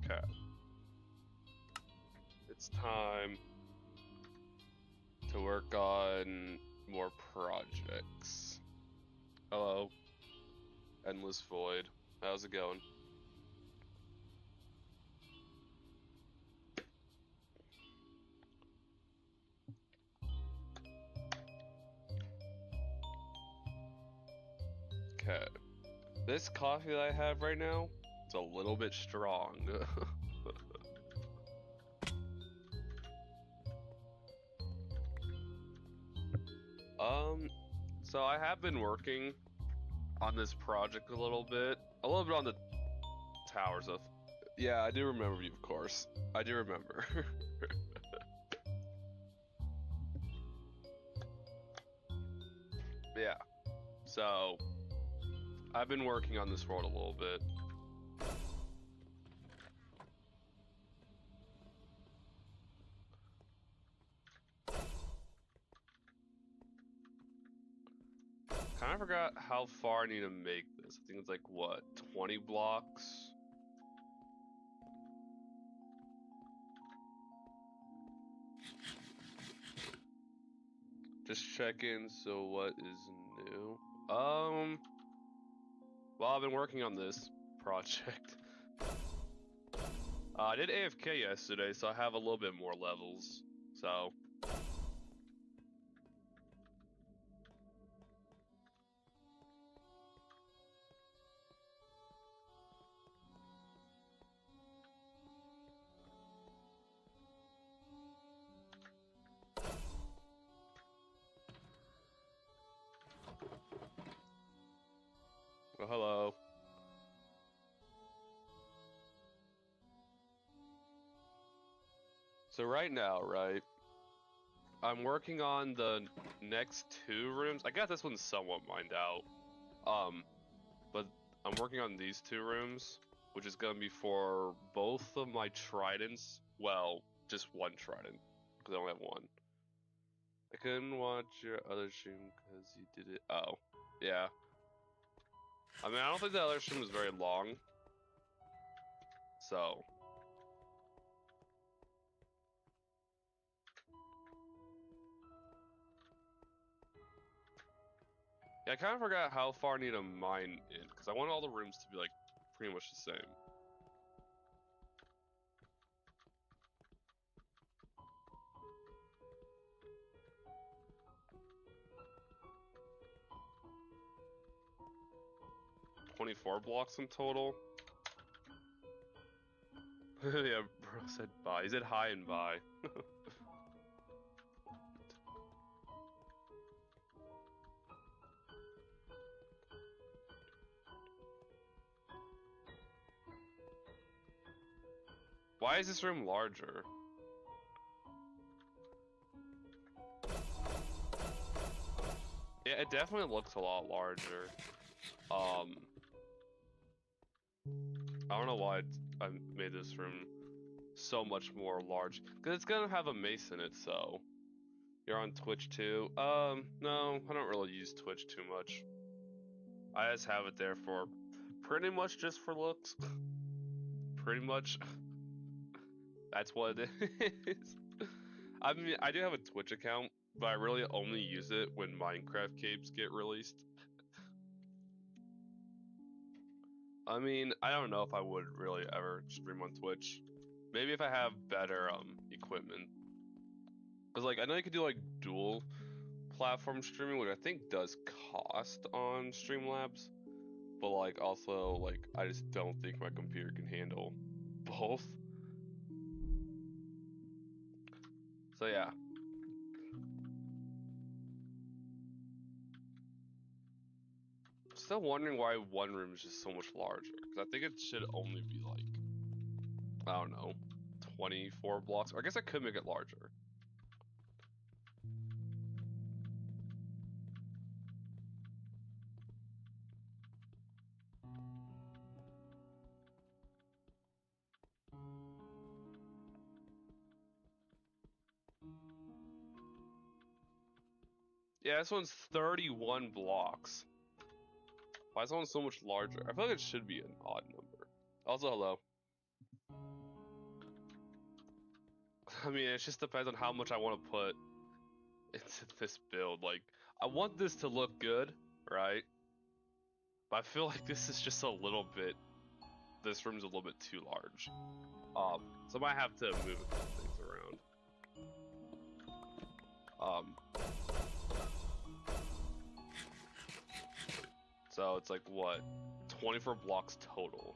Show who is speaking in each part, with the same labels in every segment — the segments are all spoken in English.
Speaker 1: Okay. It's time to work on more projects. Hello. Endless Void. How's it going? Okay. This coffee that I have right now, it's a little bit strong. So I have been working on this project a little bit on the towers of. Yeah, I do remember you, of course. I do remember. Yeah. So I've been working on this world a little bit. Kind of forgot how far I need to make this. I think it's like, what, 20 blocks? Just checking, so what is new? Well, I've been working on this project. I did AFK yesterday, so I have a little bit more levels, so... Well, hello. So right now, right, I'm working on the next 2 rooms. I got this one somewhat mined out. But I'm working on these 2 rooms, which is gonna be for both of my tridents. Well, just one trident, because I only have one. I couldn't watch your other stream because you did it. Oh, yeah. I mean, I don't think the other stream was very long. So. Yeah, I kind of forgot how far I need to mine in, because I want all the rooms to be, like, pretty much the same. $24 blocks in total. Yeah, bro said bye. He said hi and bye. Why is this room larger? Yeah, it definitely looks a lot larger. I don't know why I made this room so much more large. Because it's gonna have a mace in it, so. You're on Twitch too? No, I don't really use Twitch too much. I just have it there for pretty much just for looks. Pretty much. That's what it is. I mean, I do have a Twitch account, but I really only use it when Minecraft capes get released. I mean, I don't know if I would really ever stream on Twitch. Maybe if I have better equipment. Cause like I know you could do like dual platform streaming, which I think does cost on Streamlabs. But like also like I just don't think my computer can handle both. So yeah. Still wondering why one room is just so much larger. Because I think it should only be like, I don't know, 24 blocks. Or I guess I could make it larger. Yeah, this one's 31 blocks. Why is this one so much larger? I feel like it should be an odd number. Also, hello. I mean, it just depends on how much I want to put into this build. Like, I want this to look good, right? But I feel like this is just a little bit. This room's a little bit too large. So I might have to move a couple things around. So it's like what, 24 blocks total.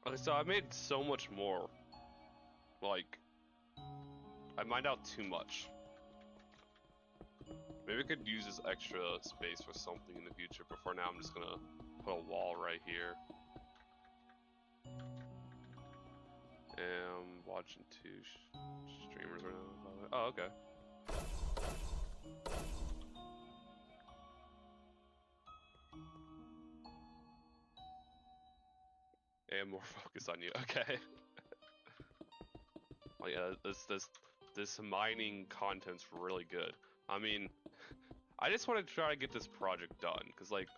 Speaker 1: Okay, so I made so much more. Like, I mined out too much. Maybe I could use this extra space for something in the future, but for now I'm just gonna put a wall right here. And I'm watching two streamers right now. Oh, okay. And more focus on you. Okay. Oh yeah, this mining content's really good. I mean, I just want to try to get this project done because like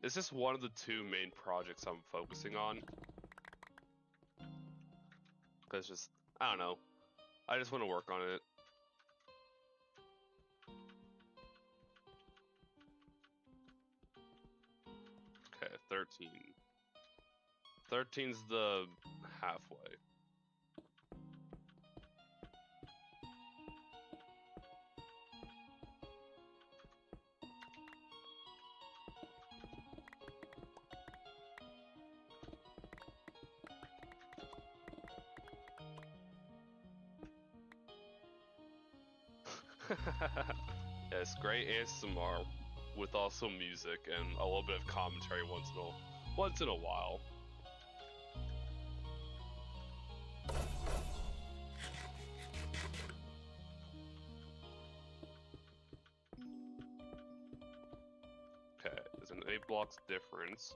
Speaker 1: it's just one of the two main projects I'm focusing on. Cause just I don't know, I just want to work on it. Okay, 13. 13's the halfway. Yes, great ASMR with also music and a little bit of commentary once in a while. Okay, there's an 8 blocks difference.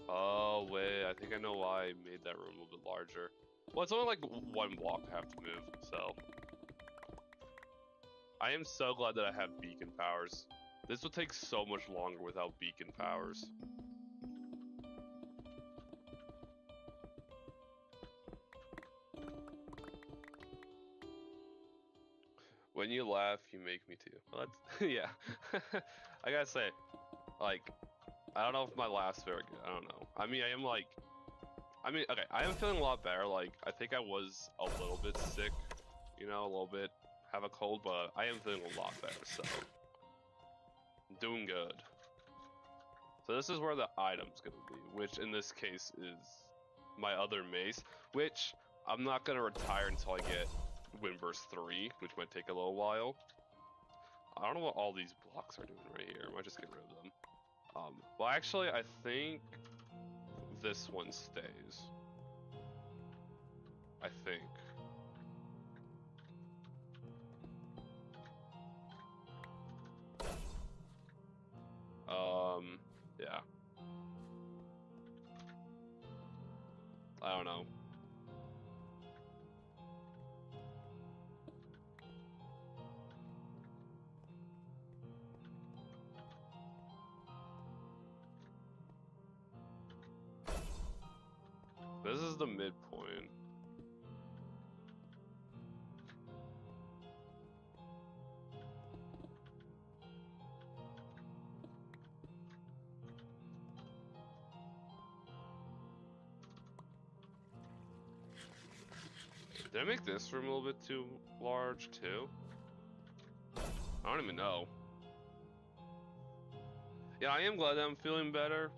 Speaker 1: Oh wait, I think I know why I made that room a little bit larger. Well, it's only like 1 block I have to move, so. I am so glad that I have beacon powers. This will take so much longer without beacon powers. When you laugh, you make me too. Well, that's, yeah. I gotta say, like, I don't know if my laugh's very good. I don't know. I mean, okay, I am feeling a lot better. Like, I think I was a little bit sick, you know, a little bit, have a cold, but I am feeling a lot better, so. I'm doing good. So this is where the item's gonna be, which in this case is my other mace, which I'm not gonna retire until I get Windburst 3, which might take a little while. I don't know what all these blocks are doing right here. I might just get rid of them. Well, actually, I think this one stays. I think. Yeah. I don't know. This is the midpoint. Did I make this room a little bit too large too? I don't even know. Yeah, I am glad that I'm feeling better.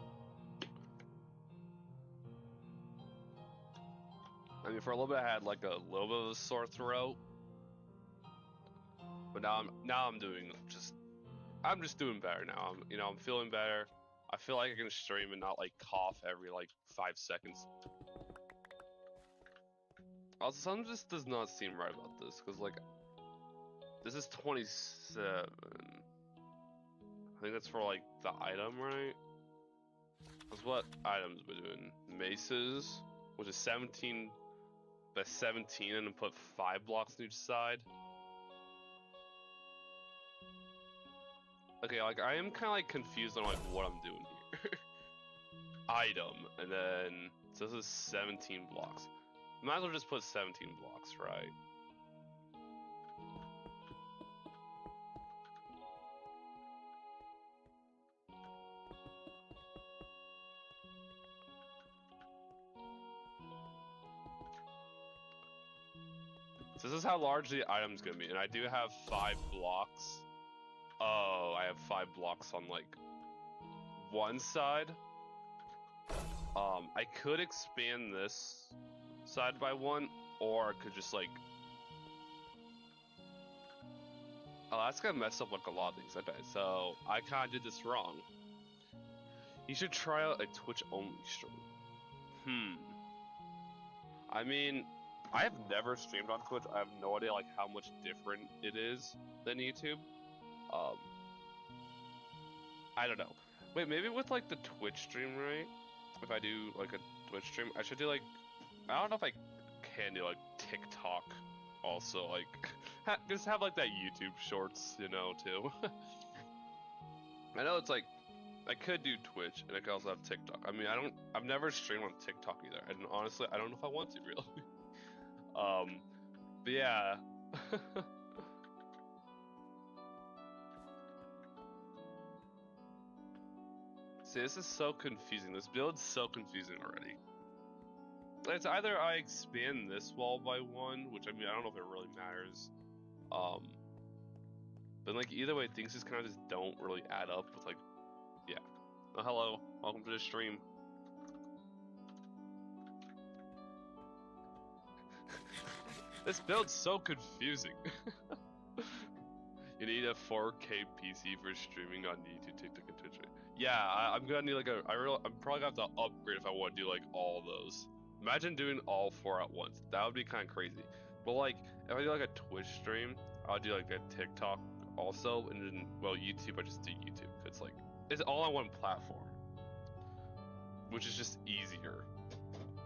Speaker 1: I mean, for a little bit I had like a little bit of a sore throat, but now I'm doing I'm just doing better now. I'm feeling better. I feel like I can stream and not like cough every like 5 seconds. Also, something just does not seem right about this, because, like, this is 27. I think that's for, like, the item, right? That's what items we're doing. Maces, which is 17 by 17, and then put 5 blocks on each side. Okay, like, I am kind of, like, confused on, like, what I'm doing here. Item, and then, so this is 17 blocks. Might as well just put 17 blocks, right? So this is how large the item's gonna be, and I do have 5 blocks. Oh, I have 5 blocks on, like, one side. I could expand this side by 1, or I could just, like... Oh, that's gonna mess up, like, a lot of things. Okay, so I kinda did this wrong. You should try out a Twitch-only stream. I mean, I have never streamed on Twitch. I have no idea, like, how much different it is than YouTube. I don't know. Wait, maybe with, like, the Twitch stream, right? If I do, like, a Twitch stream, I should do, like... I don't know if I can do, like, TikTok also, like... just have, like, that YouTube shorts, you know, too. I know it's, like... I could do Twitch, and I could also have TikTok. I mean, I've never streamed on TikTok either, and honestly, I don't know if I want to, really. But yeah. See, this is so confusing. This build's so confusing already. It's either I expand this wall by 1, which, I mean, I don't know if it really matters. But, like, either way, things just kind of just don't really add up with, like, yeah. Oh, hello. Welcome to the stream. This build's so confusing. You need a 4K PC for streaming on YouTube, TikTok, and Twitch. Yeah, I'm gonna need, like, I'm probably gonna have to upgrade if I want to do, like, all those. Imagine doing all 4 at once. That would be kind of crazy. But, like, if I do, like, a Twitch stream, I'll do, like, a TikTok also, and then, well, YouTube, I just do YouTube. It's, like, it's all on one platform, which is just easier.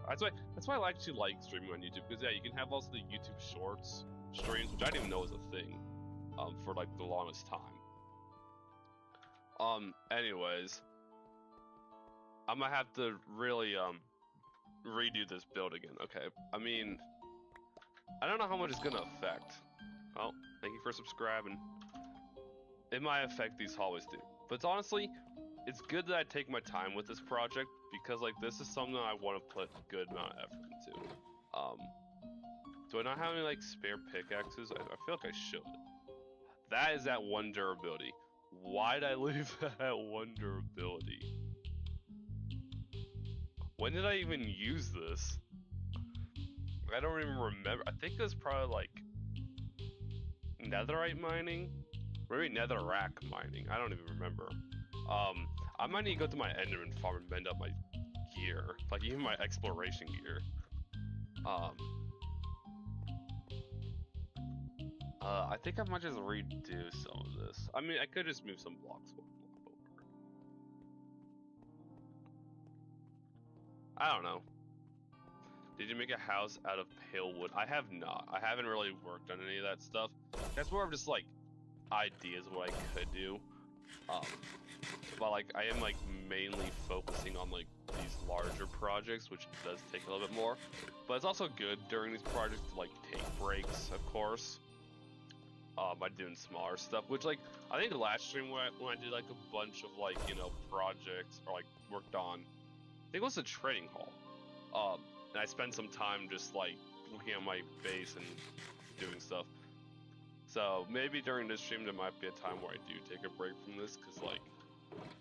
Speaker 1: That's why I actually like streaming on YouTube, because, yeah, you can have also the YouTube Shorts streams, which I didn't even know was a thing, for, like, the longest time. Anyways, I'm gonna have to really, redo this build again. Okay, I mean, I don't know how much it's gonna affect. Well, thank you for subscribing. It might affect these hallways too, but honestly, it's good that I take my time with this project, because, like, this is something I want to put a good amount of effort into. Do I not have any, like, spare pickaxes? I feel like I should. That is at 1 durability. Why'd I leave that at 1 durability? When did I even use this? I don't even remember. I think it was probably, like, netherite mining? Maybe netherrack mining. I don't even remember. I might need to go to my enderman farm and mend up my gear. Like, even my exploration gear. I think I might just redo some of this. I mean, I could just move some blocks 1 block over. I don't know. Did you make a house out of pale wood? I have not. I haven't really worked on any of that stuff. That's more of just, like, ideas what I could do. But, like, I am, like, mainly focusing on, like, these larger projects, which does take a little bit more. But it's also good during these projects to, like, take breaks, of course. By doing smaller stuff, which, like, I think last stream when I did, like, a bunch of, like, you know, projects, or, like, worked on, I think it was a trading hall. And I spent some time just, like, looking at my base and doing stuff. So maybe during this stream there might be a time where I do take a break from this, because, like,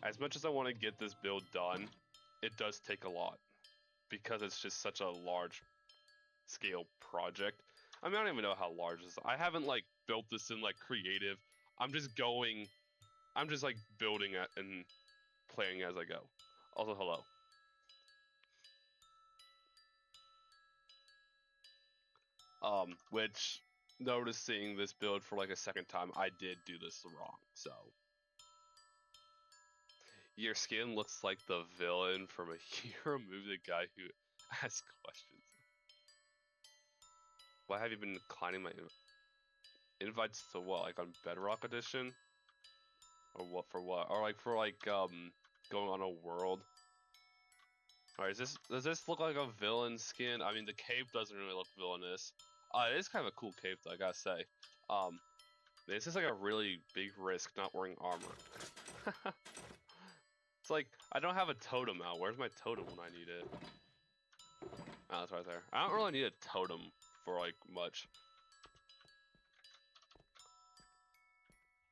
Speaker 1: as much as I want to get this build done, it does take a lot, because it's just such a large scale project. I mean, I don't even know how large this is. I haven't, like, built this in, like, creative. I'm just, like, building it and playing as I go. Also, hello. Which, noticing this build for like a second time, I did do this wrong, so. Your skin looks like the villain from a hero movie, the guy who asks questions. Why have you been declining my invites to what, like on Bedrock Edition? Or what for what? Or like for like, going on a world? Alright, does this look like a villain skin? I mean, the cape doesn't really look villainous. It is kind of a cool cape though, I gotta say. This is like a really big risk not wearing armor. It's like, I don't have a totem out. Where's my totem when I need it? Oh, it's right there. I don't really need a totem for like much.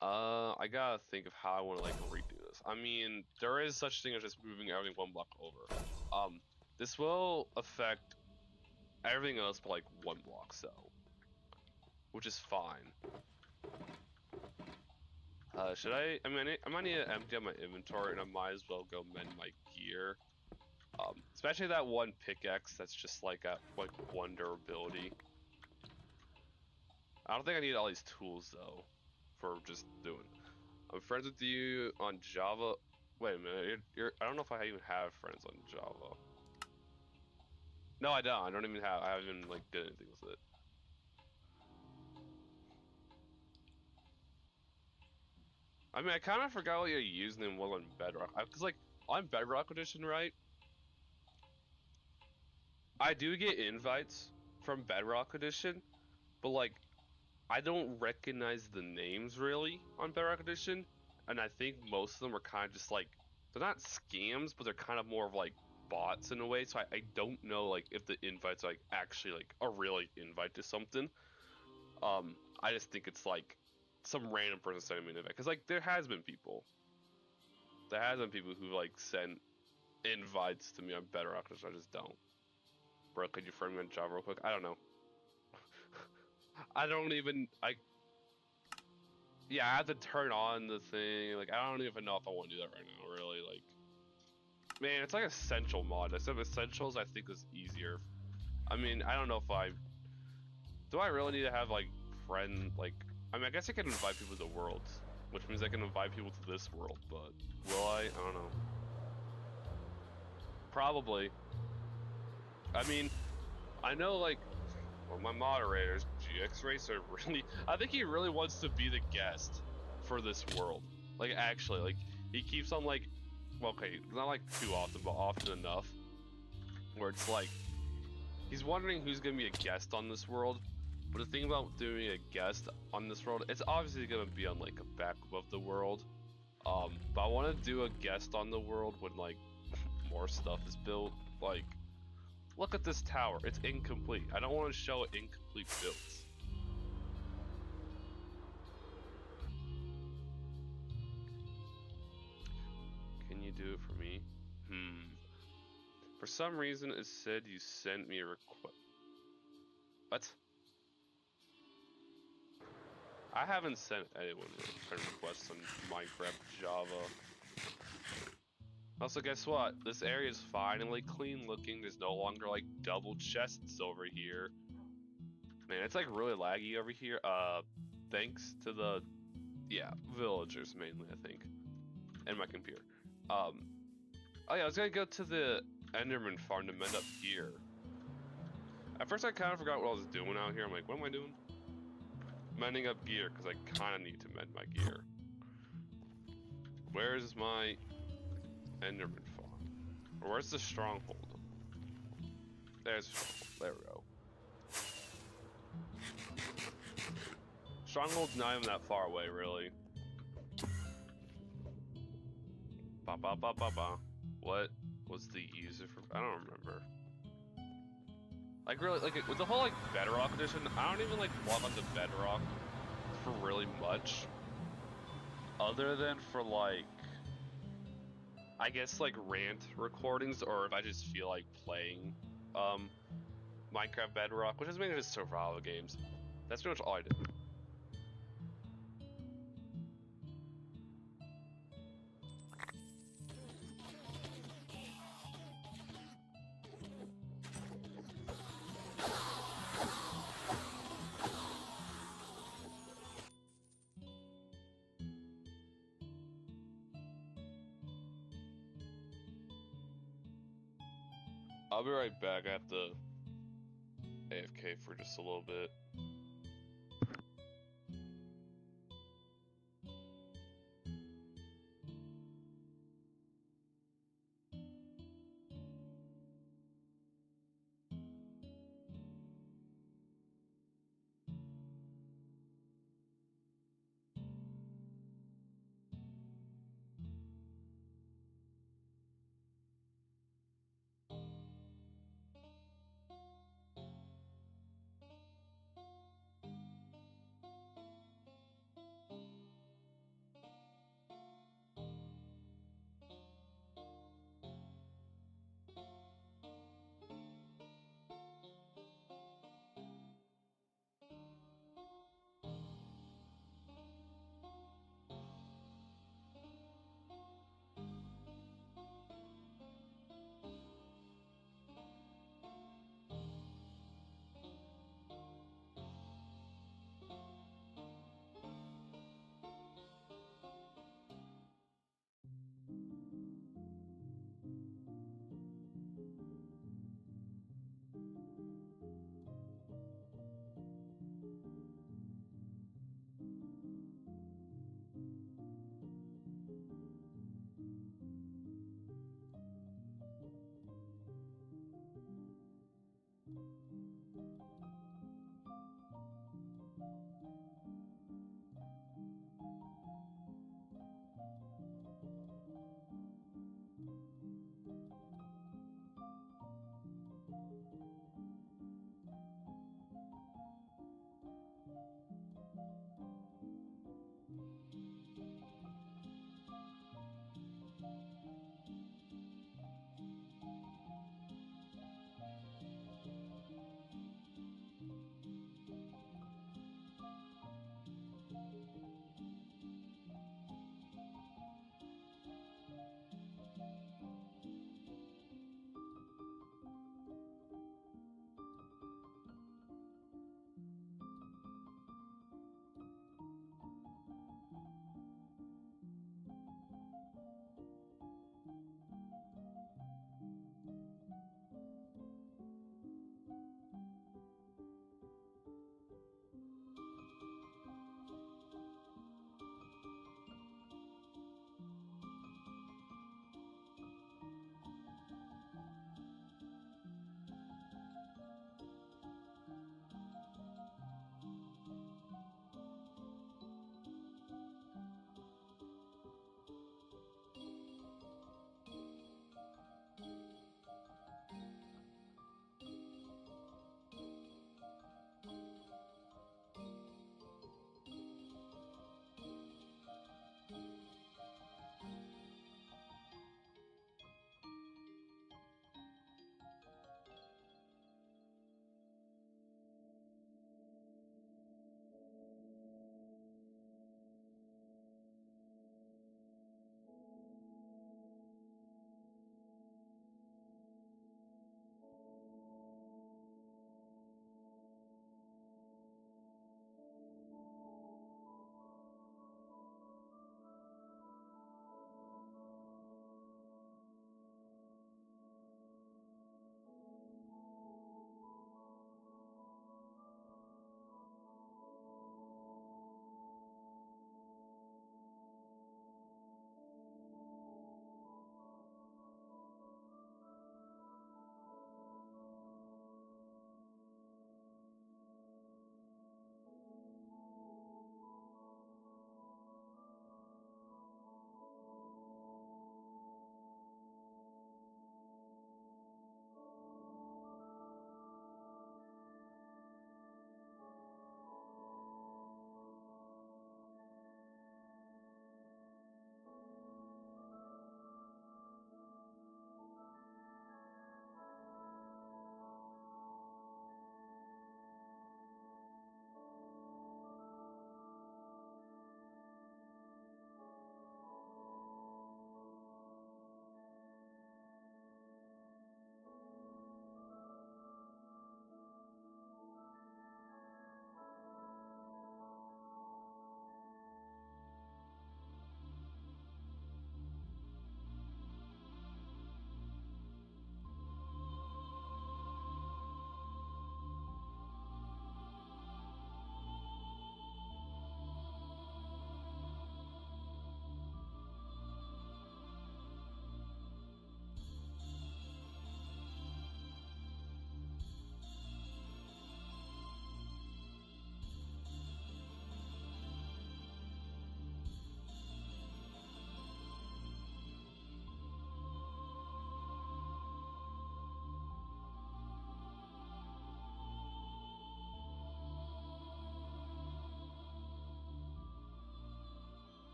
Speaker 1: I gotta think of how I want to like redo this. I mean, there is such thing as just moving everything one block over. This will affect everything else but like one block, so, which is fine. Should I mean, I might need to empty out my inventory, and I might as well go mend my gear. Especially that one pickaxe that's just like a one durability. I don't think I need all these tools though, for just doing. I'm friends with you on Java. Wait a minute, I don't know if I even have friends on Java. No, I don't. I don't even have. I haven't even like did anything with it. I mean, I kind of forgot what your username was on Bedrock. Cause like on Bedrock Edition, right? I do get invites from Bedrock Edition, but like I don't recognize the names really on Bedrock Edition, and I think most of them are kind of just like, they're not scams, but they're kind of more of like bots in a way. So I don't know like if the invites are like actually like a really invite to something. I just think it's like some random person sending me an invite, because like there has been people who like send invites to me on Bedrock Edition. I just don't. Bro, could you friend me on Java real quick? I don't know. I don't even, yeah, I have to turn on the thing. Like, I don't even know if I want to do that right now, really. Like, man, it's like essential mod. Instead of essentials, I think is easier. I mean, I don't know if do I really need to have, like, I mean, I guess I can invite people to the world, which means I can invite people to this world, but will I? I don't know. Probably. I mean, I know, like, well, my moderators, GX Racer, really, I think he really wants to be the guest for this world. Like, actually, like, he keeps on, like, well, okay, not, like, too often, but often enough, where it's, like, he's wondering who's gonna be a guest on this world, but the thing about doing a guest on this world, it's obviously gonna be on, like, a backup of the world, but I want to do a guest on the world when, like, more stuff is built, like, look at this tower. It's incomplete. I don't want to show incomplete builds. Can you do it for me? For some reason, it said you sent me a request. What? I haven't sent anyone friend requests on Minecraft Java. Also, guess what? This area is finally clean looking. There's no longer like double chests over here. Man, it's like really laggy over here. Thanks to the, yeah, villagers mainly, I think, and my computer. Oh yeah, I was gonna go to the Enderman farm to mend up gear. At first, I kind of forgot what I was doing out here. I'm like, what am I doing? Mending up gear, because I kind of need to mend my gear. Where's my Enderman farm? Or where's the stronghold? There's the stronghold. There we go. Stronghold's not even that far away, really. Ba ba ba ba ba. What was the user for? I don't remember. Like really, like with the whole like Bedrock edition, I don't even like log on to Bedrock for really much, other than for like, I guess like rant recordings, or if I just feel like playing Minecraft Bedrock, which is mainly just survival games. That's pretty much all I do. I'll be right back. I have to AFK for just a little bit.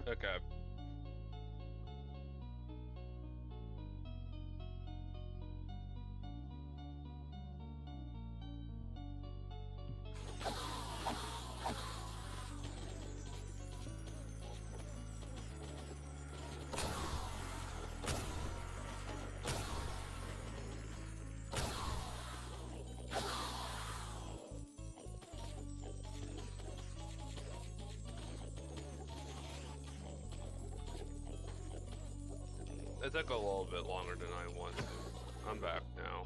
Speaker 1: Okay. It took a little bit longer than I wanted to. I'm back now.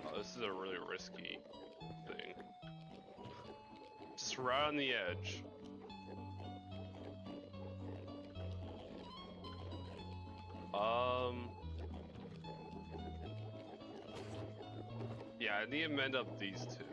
Speaker 1: Oh, this is a really risky thing. Just right on the edge. Yeah, I need to mend up these two.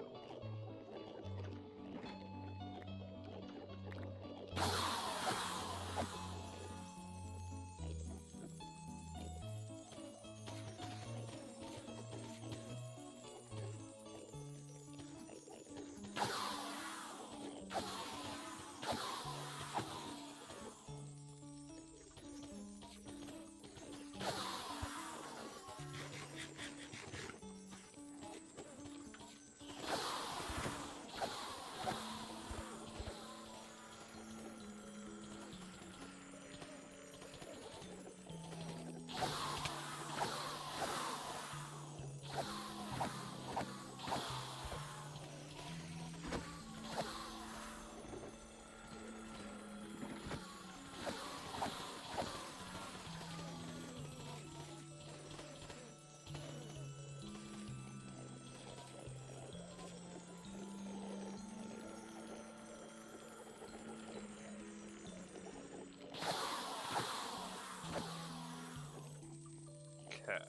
Speaker 1: Okay.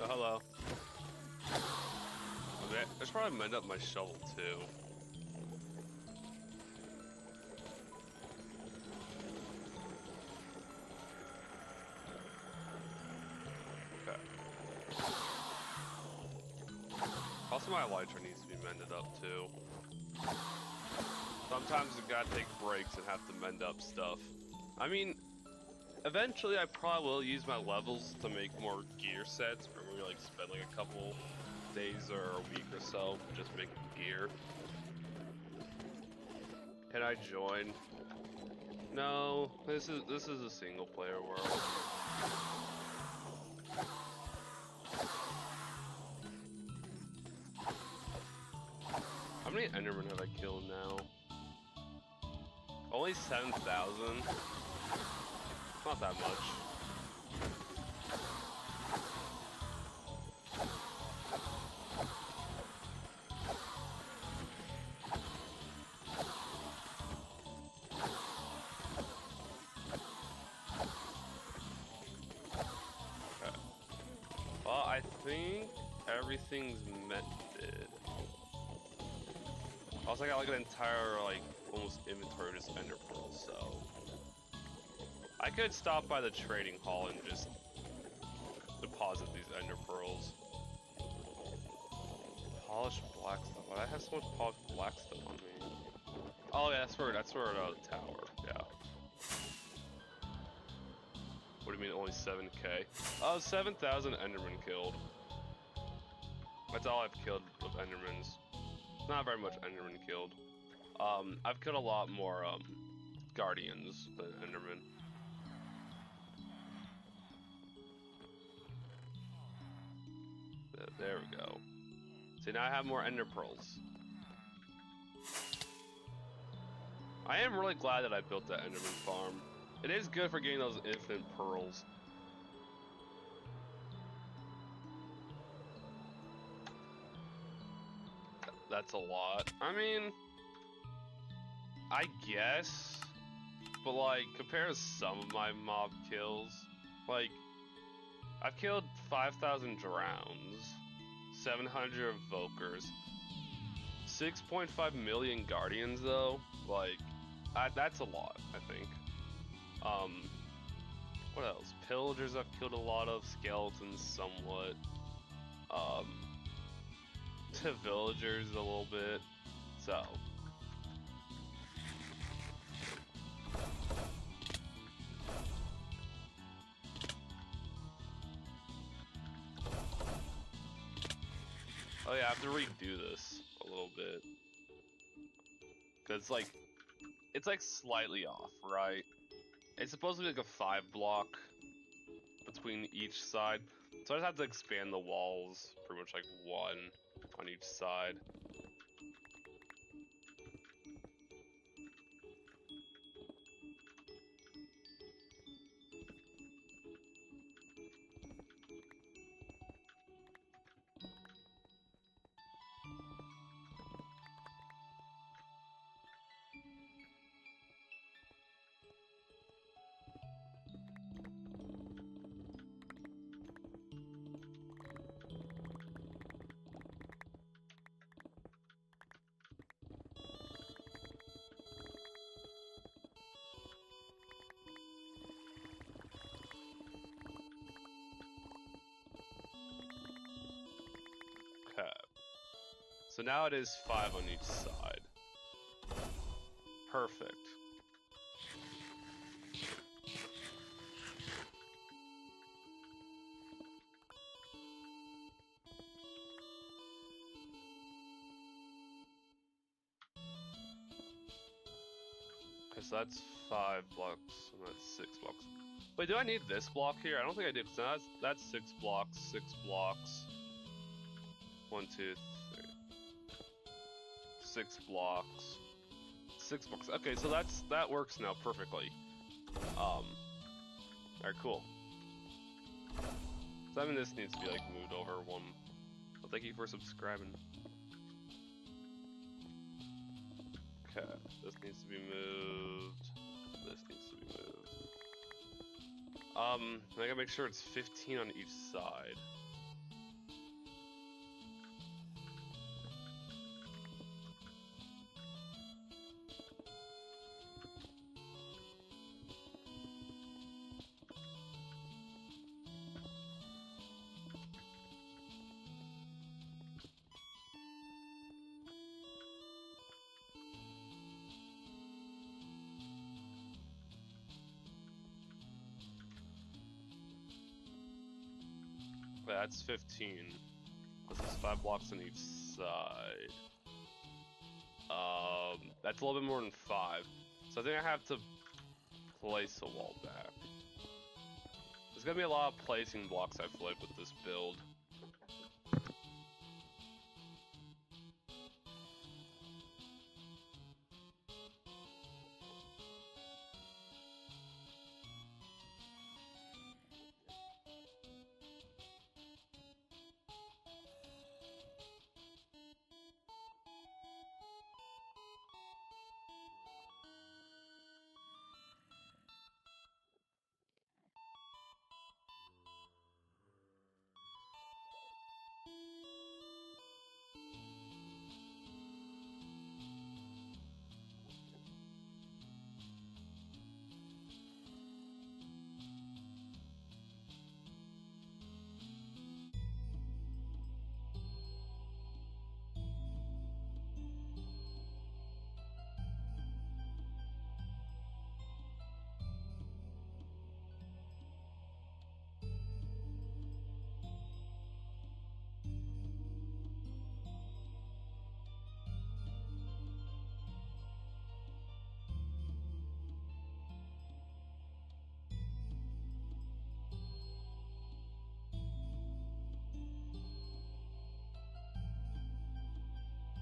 Speaker 1: Oh, hello. Okay, I should probably mend up my shovel too. Okay. Also, my elytra needs to be mended up too. Sometimes you gotta take breaks and have to mend up stuff. I mean, eventually I probably will use my levels to make more gear sets, or maybe like spend like a couple days or a week or so just making gear. Can I join? No, this is a single player world. How many Endermen have I killed now? Only 7,000? Not that much. Okay. Well, I think everything's mended. Also, I got like an entire, like, almost inventory just ender pearls, so... I could stop by the trading hall and just deposit these ender pearls. Polished blackstone. Why do I have so much polished blackstone on me? Oh yeah, that's where the tower, yeah. What do you mean only 7k? Oh, 7,000 endermen killed. That's all I've killed with endermans. Not very much enderman killed. I've killed a lot more guardians than endermen. There we go. See, now I have more ender pearls. I am really glad that I built that enderman farm. It is good for getting those infinite pearls. That's a lot. I mean, I guess, but like, compare to some of my mob kills, like, I've killed 5,000 drowns, 700 evokers, 6.5 million guardians though, like, that's a lot, I think. What else? Pillagers I've killed a lot of, skeletons somewhat, to villagers a little bit, so. Oh yeah, I have to redo this a little bit. Cause it's like slightly off, right? It's supposed to be like a 5 block between each side. So I just have to expand the walls pretty much like 1 on each side. Okay. So now it is 5 on each side. Perfect. Okay, so that's 5 blocks, and that's 6 blocks. Wait, do I need this block here? I don't think I do, because that's 6 blocks, 6 blocks. 1, 2, 3. 6 blocks. 6 blocks. Okay, so that works now perfectly. Alright, cool. So I mean, this needs to be like moved over 1. Well, thank you for subscribing. Okay, this needs to be moved. This needs to be moved. I gotta make sure it's 15 on each side. That's 15. This is 5 blocks on each side. That's a little bit more than 5. So I think I have to place a wall back. There's gonna be a lot of placing blocks I feel like with this build.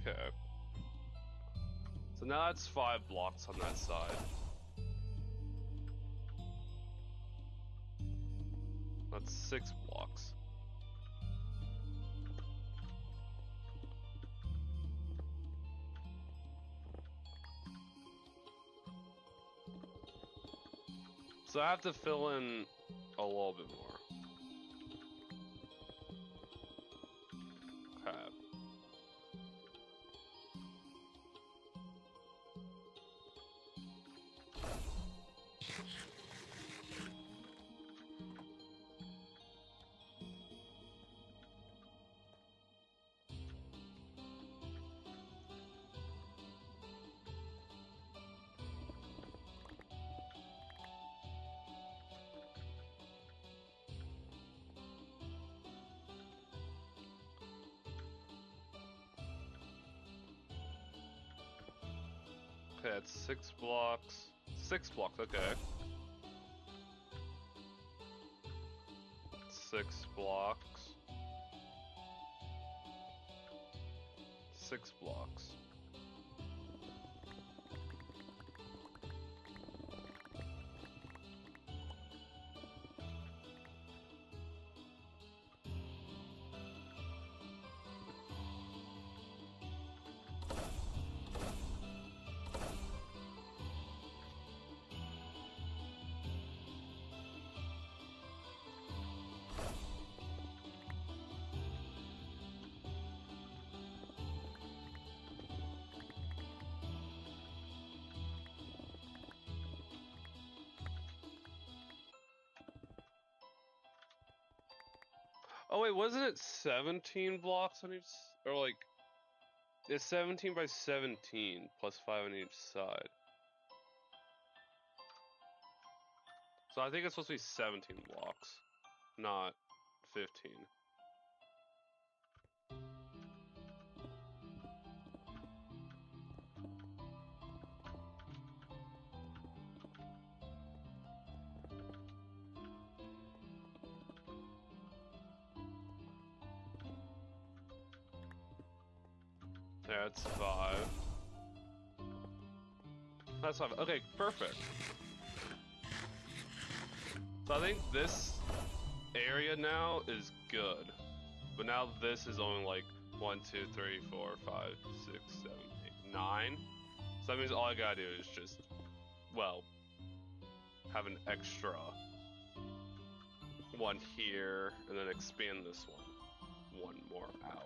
Speaker 1: Okay. So now that's 5 blocks on that side. That's 6 blocks. So I have to fill in a little bit more. Crap. Okay, that's 6 blocks. 6 blocks, okay. 6 blocks. 6 blocks. Oh wait, wasn't it 17 blocks on each, or like, it's 17 by 17 plus 5 on each side. So I think it's supposed to be 17 blocks, not 15. Yeah, it's 5. That's 5. Okay, perfect. So I think this area now is good. But now this is only like 1, 2, 3, 4, 5, 6, 7, 8, 9. So that means all I gotta do is just, well, have an extra one here, and then expand this one more out.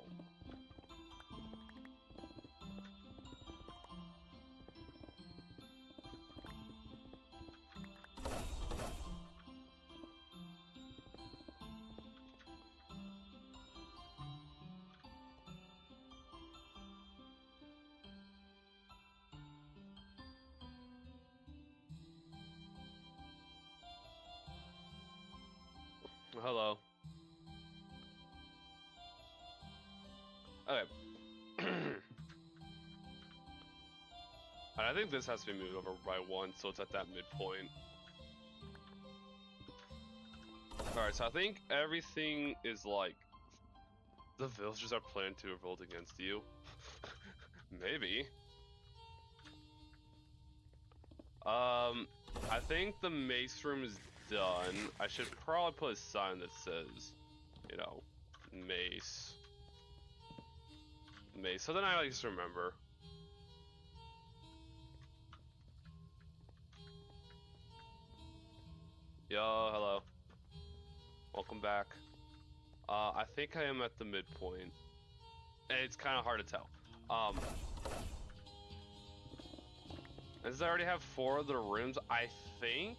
Speaker 1: Hello. Okay. I think this has to be moved over by 1, so it's at that midpoint. Alright, so I think everything is like... The villagers are planning to revolt against you. Maybe. I think the mace room is done. I should probably put a sign that says, you know, mace. Mace. So then I just remember. Yo, hello. Welcome back. I think I am at the midpoint. And it's kind of hard to tell. As I already have 4 of the rims, I think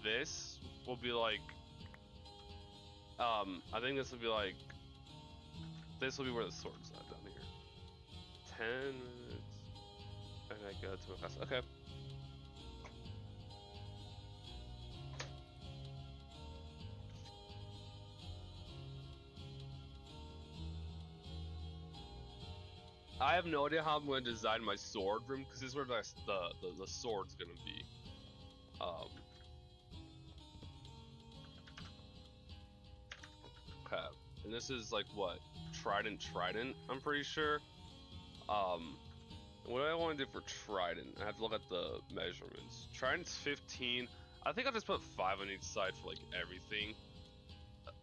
Speaker 1: this will be like, I think this will be like, this will be where the sword's at down here. 10 minutes, and I go to a class. Okay. I have no idea how I'm going to design my sword room, because this is where the sword's going to be. Okay. And this is like what? Trident, I'm pretty sure. What do I want to do for Trident? I have to look at the measurements. Trident's 15. I think I'll just put 5 on each side for like everything.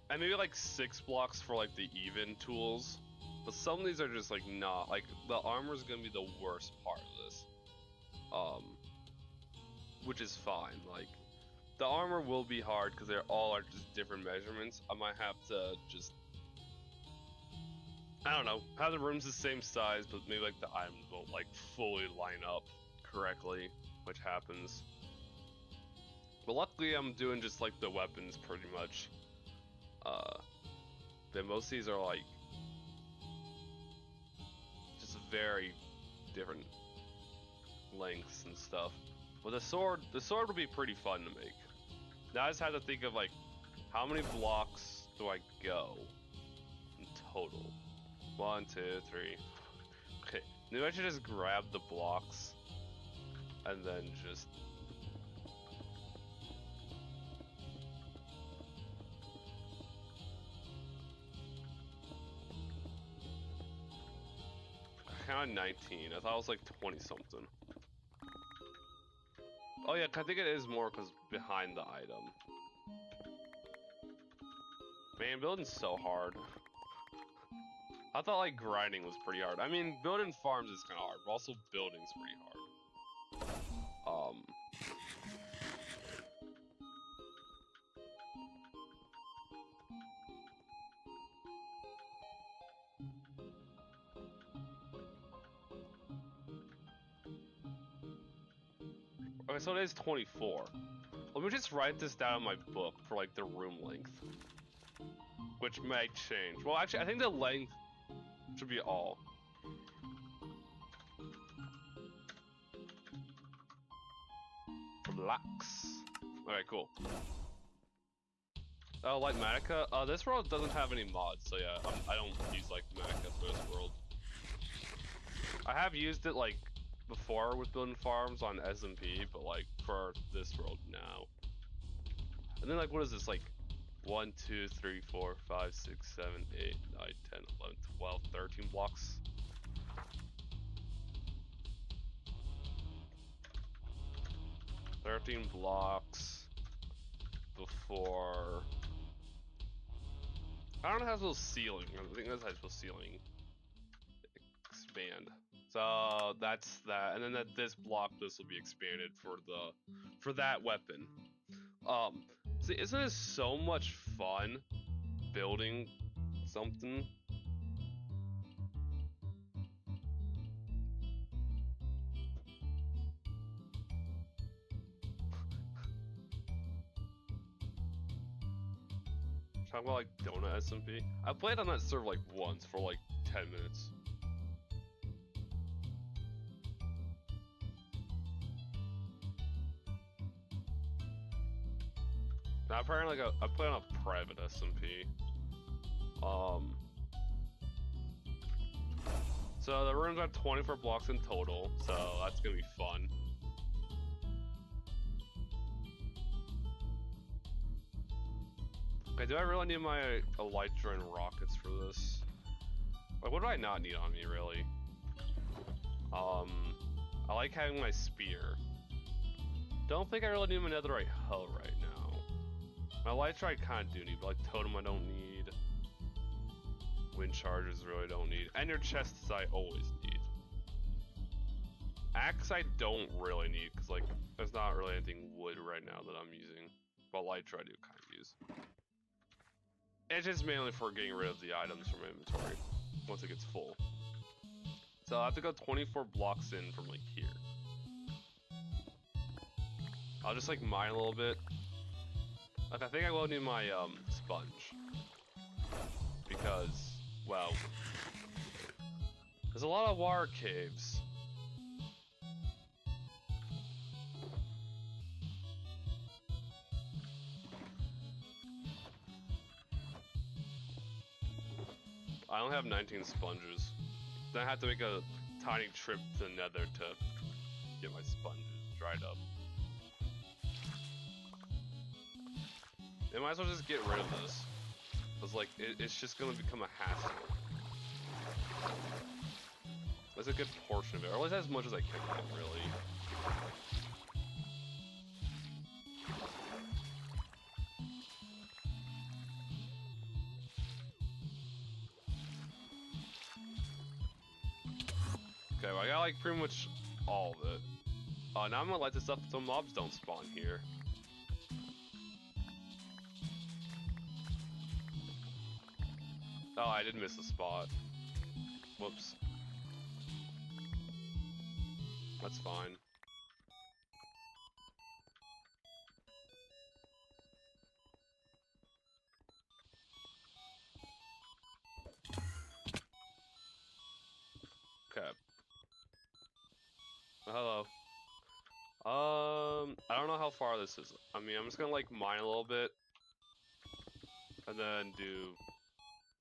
Speaker 1: And maybe like 6 blocks for like the even tools. But some of these are just like not, like the armor's gonna be the worst part of this. Which is fine. Like The armor will be hard because they're all are just different measurements. I might have to just, I don't know, have the rooms the same size, but maybe like the items won't like fully line up correctly, which happens. But luckily I'm doing just like the weapons pretty much. Then most of these are like just very different lengths and stuff. But the sword would be pretty fun to make. Now I just have to think of like, how many blocks do I go in total? 1, 2, 3. Okay, maybe I should just grab the blocks and then just. I counted 19. I thought it was like 20 something. Oh yeah, I think it is more because behind the item. Man, building's so hard. I thought like grinding was pretty hard. I mean, building farms is kind of hard, but also building's pretty hard. Okay, so it is 24. Let me just write this down in my book for like the room length, which might change. Well, actually, I think the length should be all. Relax. Alright, cool. Oh, like Matica? This world doesn't have any mods, so yeah, I don't use like Matica for this world. I have used it like before with building farms on SMP, but like for this world now. And then like, what is this, like 1, 2, 3, 4, 5, 6, 7, 8, 9, 10, 11, 12, 13 blocks. Blocks before. I don't know how to ceiling. I think that's how to ceiling. Expand. So that's that, and then this block, this will be expanded for that weapon. See, isn't it so much fun building something? Talking about like donut SMP. I played on that server like once for like 10 minutes. Now apparently like I play on a private SMP. So the rooms are 24 blocks in total, so that's gonna be fun. Okay, do I really need my elytra and rockets for this? Like, what do I not need on me, really? I like having my spear. Don't think I really need my netherite hoe right now. My elytra I kind of do need, but like totem I don't need. Wind charges really don't need. And your chests I always need. Axe I don't really need, because like, there's not really anything wood right now that I'm using. But elytra I do kind of use. It's just mainly for getting rid of the items from inventory once it gets full. So I have to go 24 blocks in from like here. I'll just like mine a little bit. Like I think I will need my sponge. Because, well, there's a lot of water caves. I only have 19 sponges. Then I have to make a tiny trip to the nether to get my sponges dried up. I might as well just get rid of this. Because like, it's just gonna become a hassle. That's a good portion of it, or at least as much as I can get, really. Okay, well, I got like pretty much all of it. Now I'm gonna light this up so mobs don't spawn here. Oh, I did miss a spot. Whoops. That's fine. Okay. Hello. I don't know how far this is. I mean, I'm just gonna like mine a little bit, and then do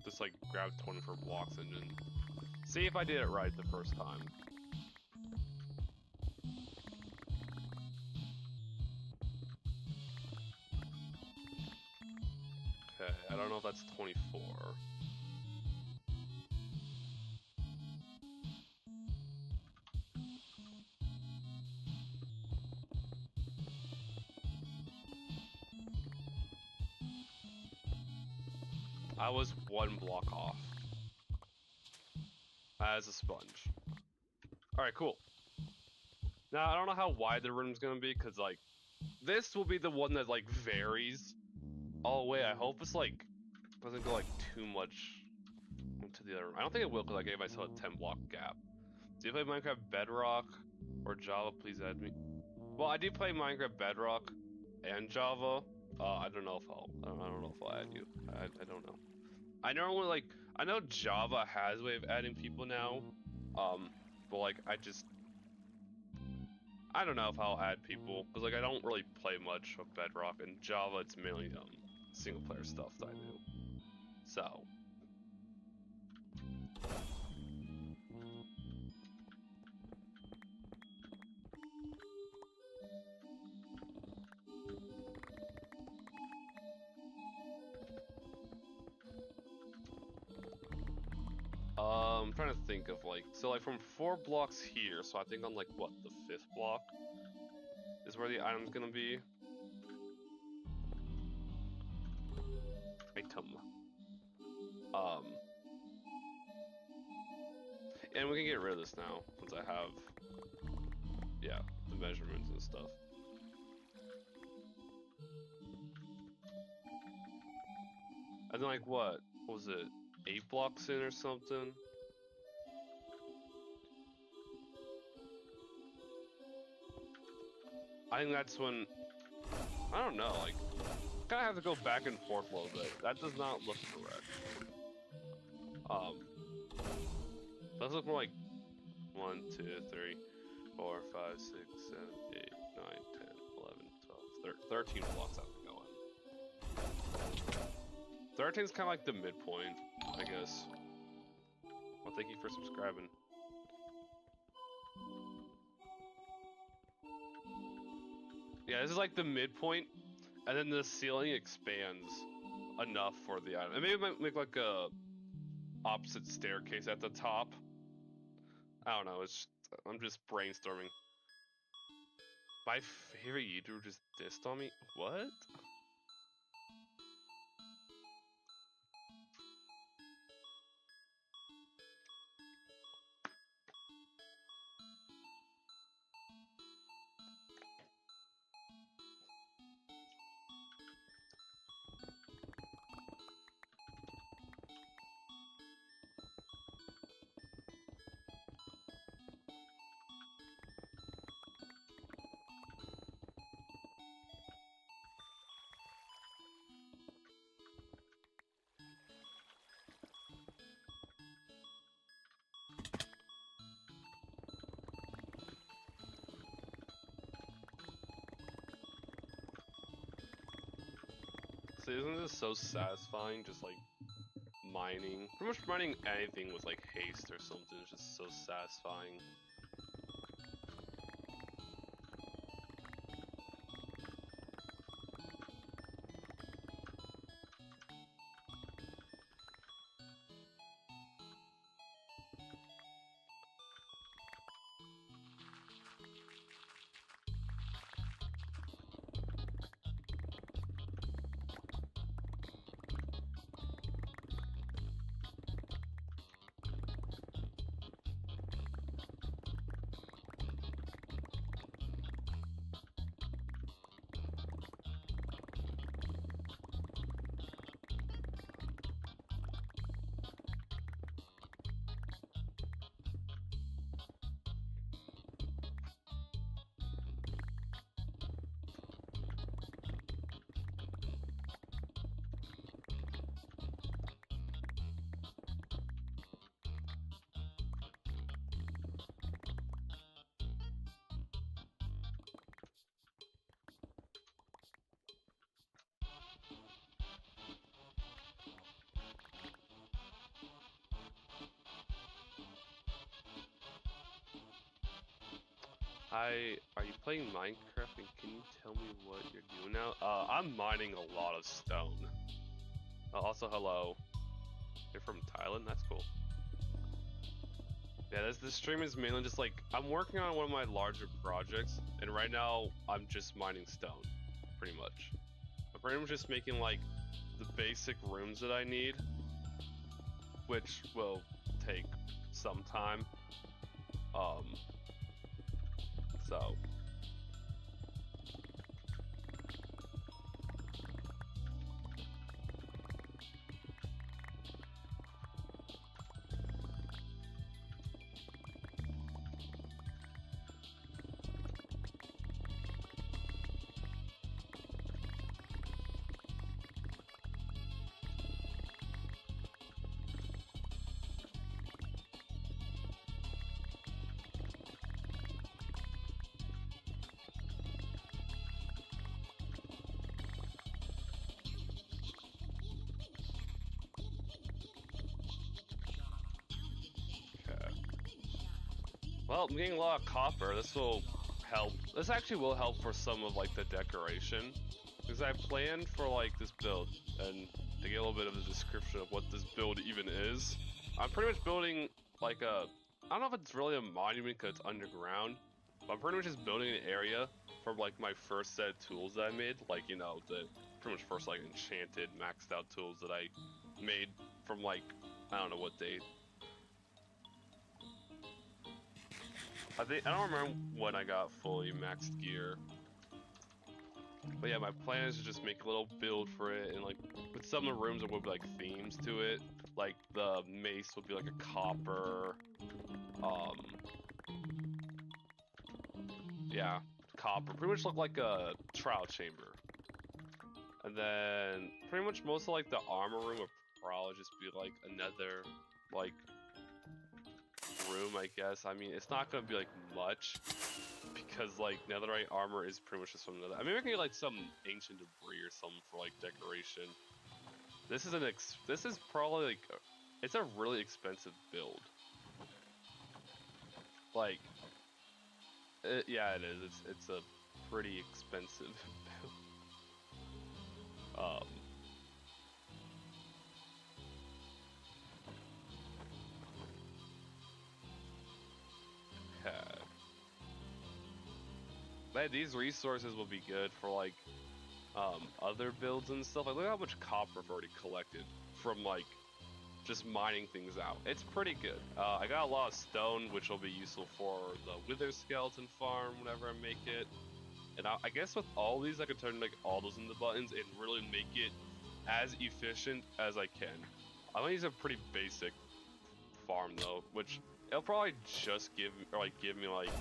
Speaker 1: just like grab 24 blocks and then see if I did it right the first time. Okay, I don't know if that's 24. I was one block off. As a sponge. Alright, cool. Now, I don't know how wide the room's gonna be, because, like, this will be the one that, like, varies all the way. I hope it's, like, doesn't go, like, too much into the other room. I don't think it will, because I gave myself a 10 block gap. Do you play Minecraft Bedrock or Java? Please add me. Well, I do play Minecraft Bedrock and Java. I don't know if I don't know if I'll add you. I don't know. I normally like, I know Java has a way of adding people now, but like I don't know if I'll add people because like I don't really play much of Bedrock, and Java it's mainly single player stuff that I do. So. I'm trying to think of like, so like from 4 blocks here, so I think on like what, the 5th block is where the item's gonna be. Item. And we can get rid of this now, since I have, yeah, the measurements and stuff. And then like what was it, 8 blocks in or something? I think that's when, I don't know, like, kind of have to go back and forth a little bit. That does not look correct. Does look more like 1, 2, 3, 4, 5, 6, 7, 8, 9, 10, 11, 12, 13 blocks I have to go in. 13 is kind of like the midpoint, I guess. Well, thank you for subscribing. Yeah, this is like the midpoint, and then the ceiling expands enough for the item. And maybe it might make like a opposite staircase at the top. I don't know, I'm just brainstorming. My favorite YouTuber just dissed on me? What? See, isn't this so satisfying? Just like mining. Pretty much mining anything with like haste or something is just so satisfying. Hi, are you playing Minecraft and can you tell me what you're doing now? I'm mining a lot of stone. Also, hello. You're from Thailand? That's cool. Yeah, this stream is mainly just like, I'm working on one of my larger projects, and right now I'm just mining stone, pretty much. I'm pretty much just making like the basic rooms that I need, which will take some time. So well, I'm getting a lot of copper. This will help. This actually will help for some of like the decoration, because I planned for like this build, and to get a little bit of a description of what this build even is. I'm pretty much building like I don't know if it's really a monument because it's underground, but I'm pretty much just building an area from like my first set of tools that I made, like the pretty much first like enchanted maxed out tools that I made from like I don't know what date. I don't remember when I got fully maxed gear. But yeah, my plan is to just make a little build for it, and like with some of the rooms there will be like themes to it. Like the mace would be like a copper. Yeah, copper. Pretty much look like a trial chamber. And then pretty much most of like the armor room would probably just be like another like room, I guess. I mean, it's not gonna be like much because like netherite armor is pretty much just from nether. I mean, we can get like some ancient debris or something for like decoration. This is this is probably like it's a really expensive build. Like, yeah, it is. It's a pretty expensive build. Yeah. Man, these resources will be good for like other builds and stuff. Like, look how much copper I've already collected from like just mining things out. It's pretty good. I got a lot of stone, which will be useful for the wither skeleton farm whenever I make it. And I guess with all these, I could turn like all those into buttons and really make it as efficient as I can. I'm gonna use a pretty basic farm though, which it'll probably just give me like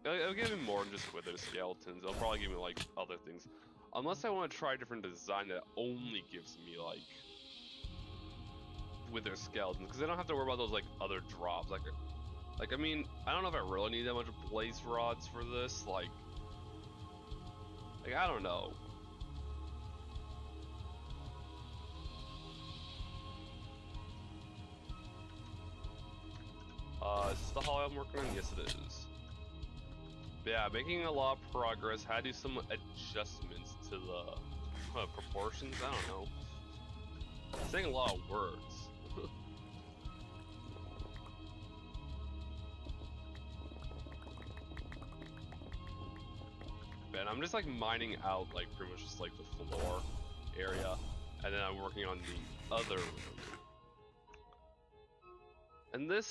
Speaker 1: it'll give me more than just wither skeletons. It'll probably give me like other things, unless I want to try a different design that only gives me like wither skeletons, because I don't have to worry about those like other drops. Like I mean, I don't know if I really need that much blaze rods for this. Like I don't know. Is this the hall I'm working on? Yes, it is. But yeah, making a lot of progress. Had to do some adjustments to the proportions. I don't know. I'm saying a lot of words. And I'm just like mining out like pretty much just like the floor area, and then I'm working on the other room. And the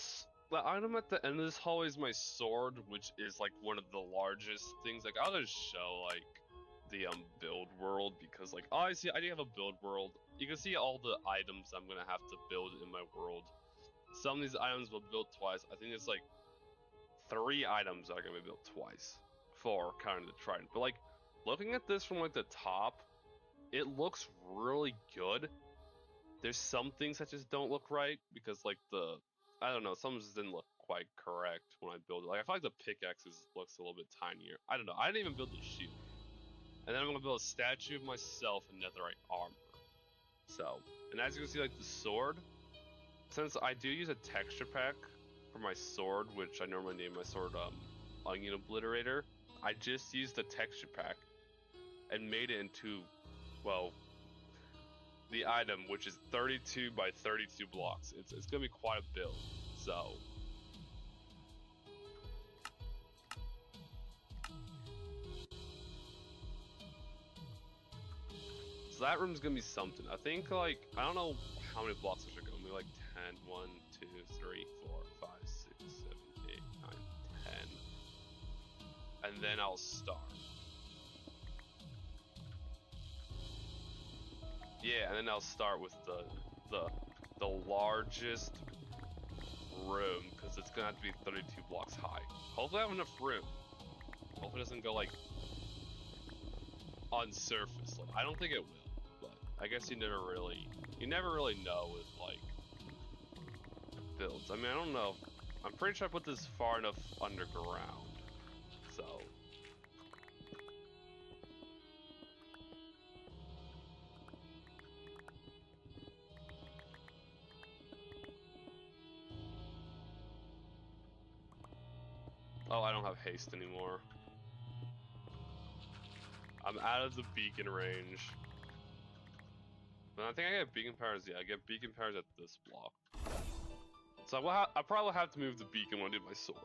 Speaker 1: item at the end of this hallway is my sword, which is like one of the largest things. Like I'll just show like the build world, because like I do have a build world. You can see all the items I'm gonna have to build in my world. Some of these items will build twice. I think it's like 3 items that are gonna be built twice, 4 counting the trident. But like looking at this from like the top, it looks really good. There's some things that just don't look right because like I don't know, some just didn't look quite correct when I built it. Like I feel like the pickaxes looks a little bit tinier. I don't know. I didn't even build the shield. And then I'm gonna build a statue of myself in netherite armor. So, and as you can see, like the sword, since I do use a texture pack for my sword, which I normally name my sword onion obliterator. I just used the texture pack and made it into, well, the item, which is 32 by 32 blocks. It's gonna be quite a build. So that room's gonna be something. I think, like, I don't know how many blocks I should go. Maybe like 10. 1, 2, 3, 4, 5, 6, 7, 8, 9, 10. And then I'll start. Yeah, and then I'll start with the largest room, because it's gonna have to be 32 blocks high. Hopefully I have enough room. Hopefully it doesn't go like on surface level. I don't think it will, but I guess you never really know with like builds. I mean, I don't know. I'm pretty sure I put this far enough underground, so. Oh, I don't have haste anymore. I'm out of the beacon range. But I think I get beacon powers. Yeah, I get beacon powers at this block. So I probably have to move the beacon when I do my sword.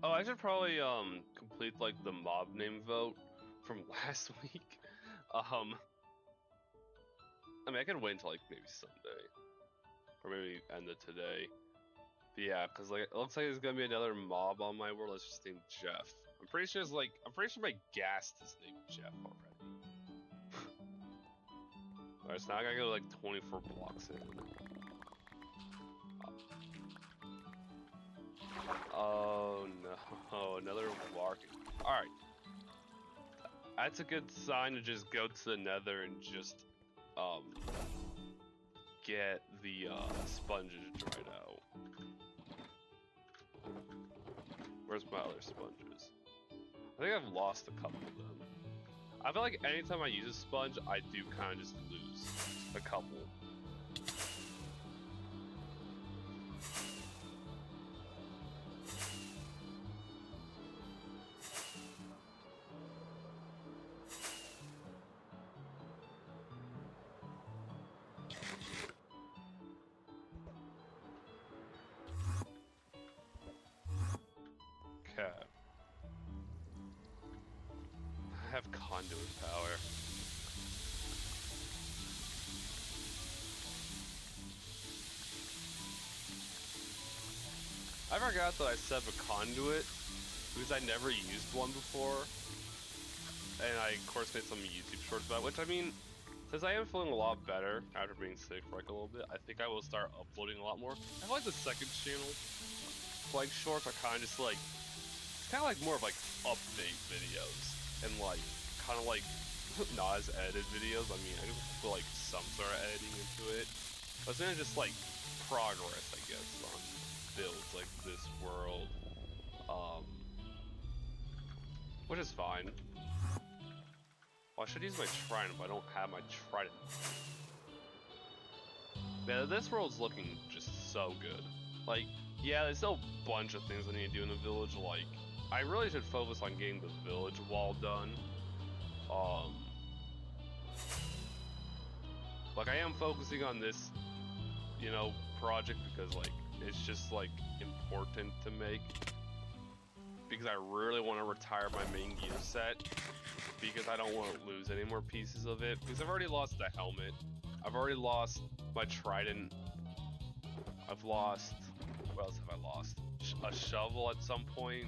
Speaker 1: Oh, I should probably complete like the mob name vote from last week. I mean, I could wait until like maybe Sunday, or maybe end it today. But yeah, because like it looks like there's gonna be another mob on my world that's just named Jeff. I'm pretty sure my ghast is named Jeff already. Alright, so now I gotta go like 24 blocks in. Oh no, another market. Alright. That's a good sign to just go to the nether and just get the sponges dried out. Where's my other sponges? I think I've lost a couple of them. I feel like anytime I use a sponge, I do kind of just lose a couple. Okay. I have conduit power. I forgot that I set up a conduit because I never used one before. And I, of course, made some YouTube shorts about it, which, I mean, since I am feeling a lot better after being sick for like a little bit, I think I will start uploading a lot more. I feel like the second channel, like, shorts are kind of just like, it's kind of like more of like update videos and like, kind of like, not as edited videos. I mean, I just put like some sort of editing into it. But it's gonna just like progress, I guess, on builds like this world. Which is fine. Well, I should use my trident, but I don't have my trident. Yeah, this world's looking just so good. Like, yeah, there's still a bunch of things I need to do in the village. Like, I really should focus on getting the village wall done. Like, I am focusing on this, you know, project because, like, it's just, like, important to make. Because I really want to retire my main gear set. Because I don't want to lose any more pieces of it. Because I've already lost the helmet. I've already lost my trident. I've lost... What else have I lost? A shovel at some point.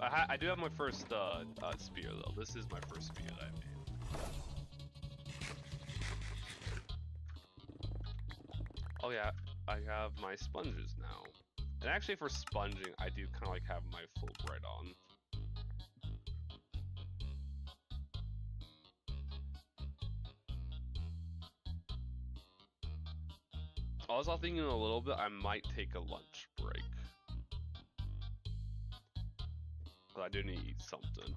Speaker 1: I do have my first spear though. This is my first spear that I made. Oh yeah, I have my sponges now. And actually for sponging, I do kind of like have my Fulbright on. I was thinking a little bit, I might take a lunch break. But I do need to eat something.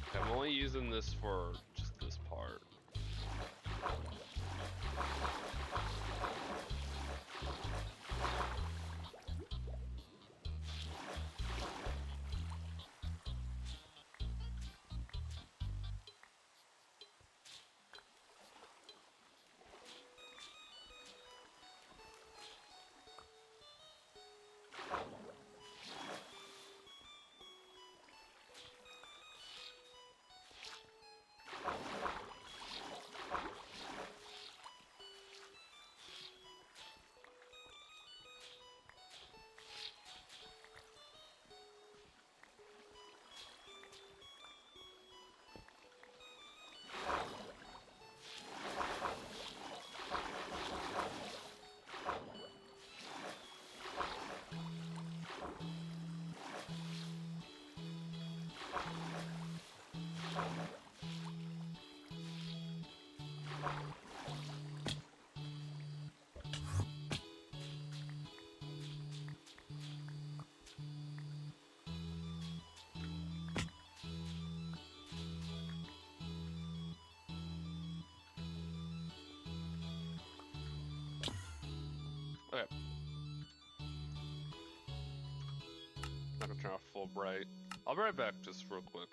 Speaker 1: Okay, I'm only using this for just this part. Okay. Not gonna turn off Fulbright. I'll be right back just real quick.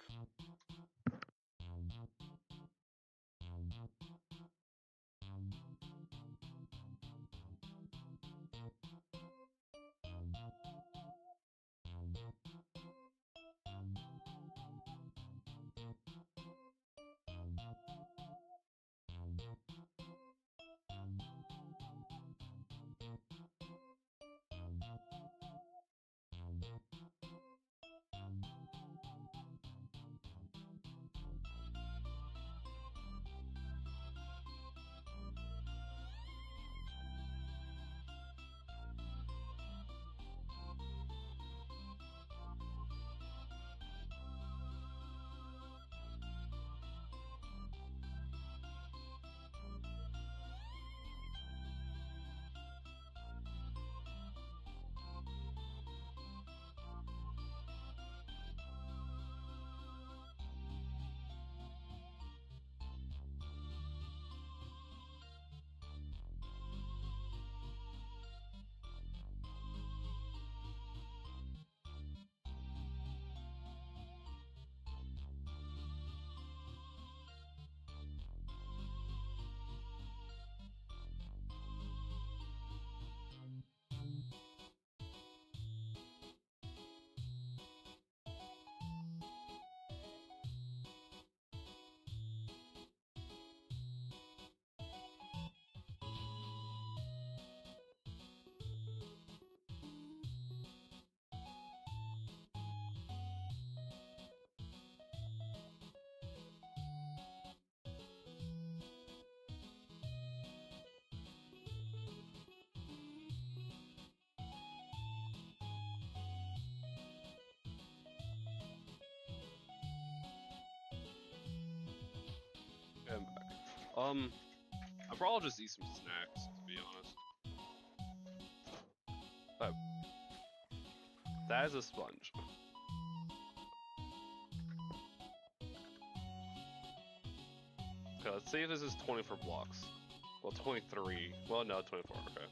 Speaker 1: I'm back. I'll probably just eat some snacks, to be honest. Oh. That is a sponge. Okay, let's see if this is 24 blocks. Well, 23. Well, no, 24, okay.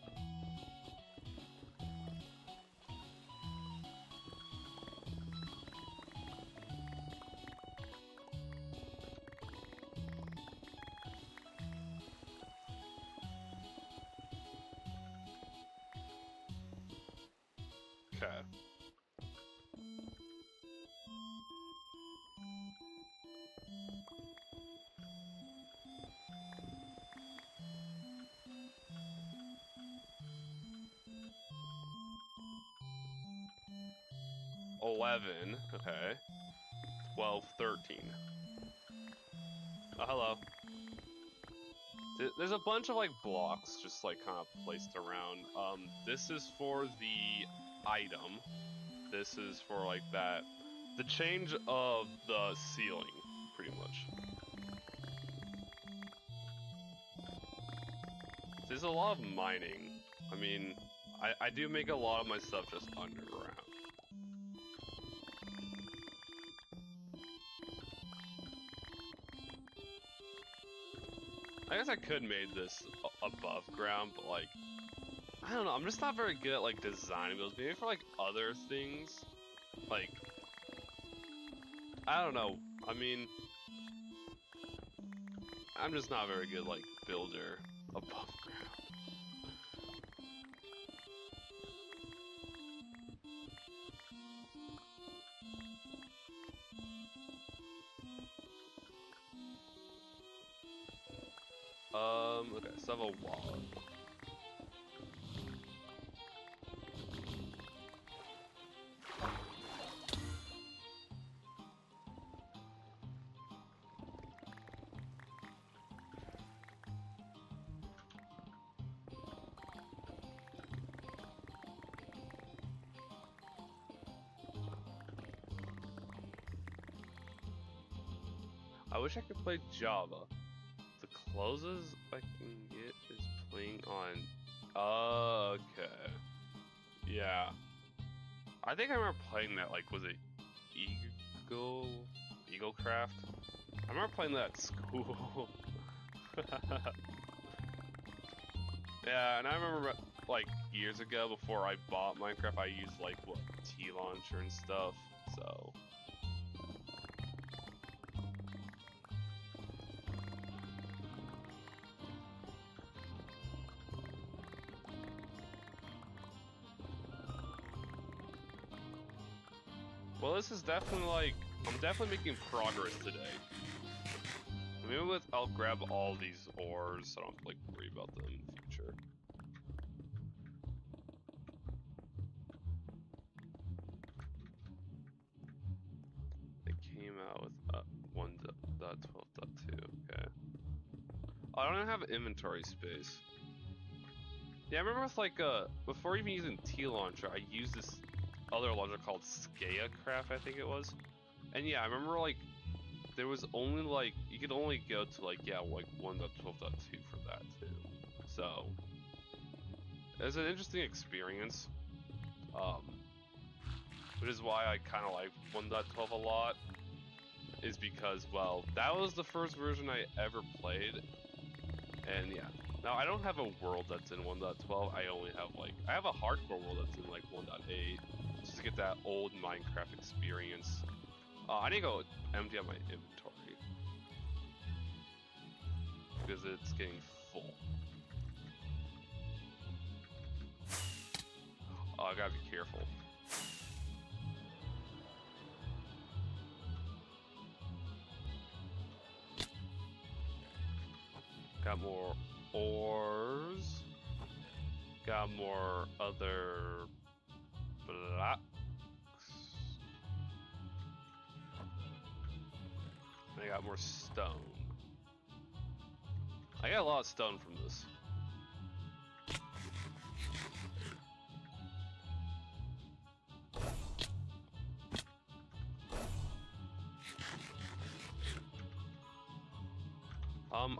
Speaker 1: Okay. $11. Okay. 12, 13. Oh, hello. There's a bunch of like blocks just like kind of placed around. This is for the item. This is for like that, the change of the ceiling, pretty much. There's a lot of mining. I mean, I do make a lot of my stuff just underground. I guess I could made this above ground, but like, I don't know, I'm just not very good at like designing builds. Maybe for like other things, like, I don't know. I mean, I'm just not very good like builder above ground. Okay, so I have a wall. I wish I could play Java. The closest I can get is playing on. Okay. Yeah. I think I remember playing that. Like, was it GloraCraft? I remember playing that at school. Yeah, and I remember like years ago before I bought Minecraft, I used like what T launcher and stuff. So. Well, this is definitely like, I'm definitely making progress today. Maybe I'll grab all these ores so I don't have to like worry about them in the future. It came out with 1.12.2, okay. I don't even have inventory space. Yeah, I remember with like, before even using T launcher, I used this other launcher called GloraCraft, I think it was. And yeah, I remember like there was only like you could only go to like like 1.12.2 for that too. So it was an interesting experience. Which is why I kind of like 1.12 a lot. Is because well, that was the first version I ever played. And yeah. Now I don't have a world that's in 1.12. I only have like I have a hardcore world that's in like 1.8. Just to get that old Minecraft experience. I need to go empty out my inventory because it's getting full. Oh, I gotta be careful. Got more ores. Got more other blocks. I got more stone. I got a lot of stone from this.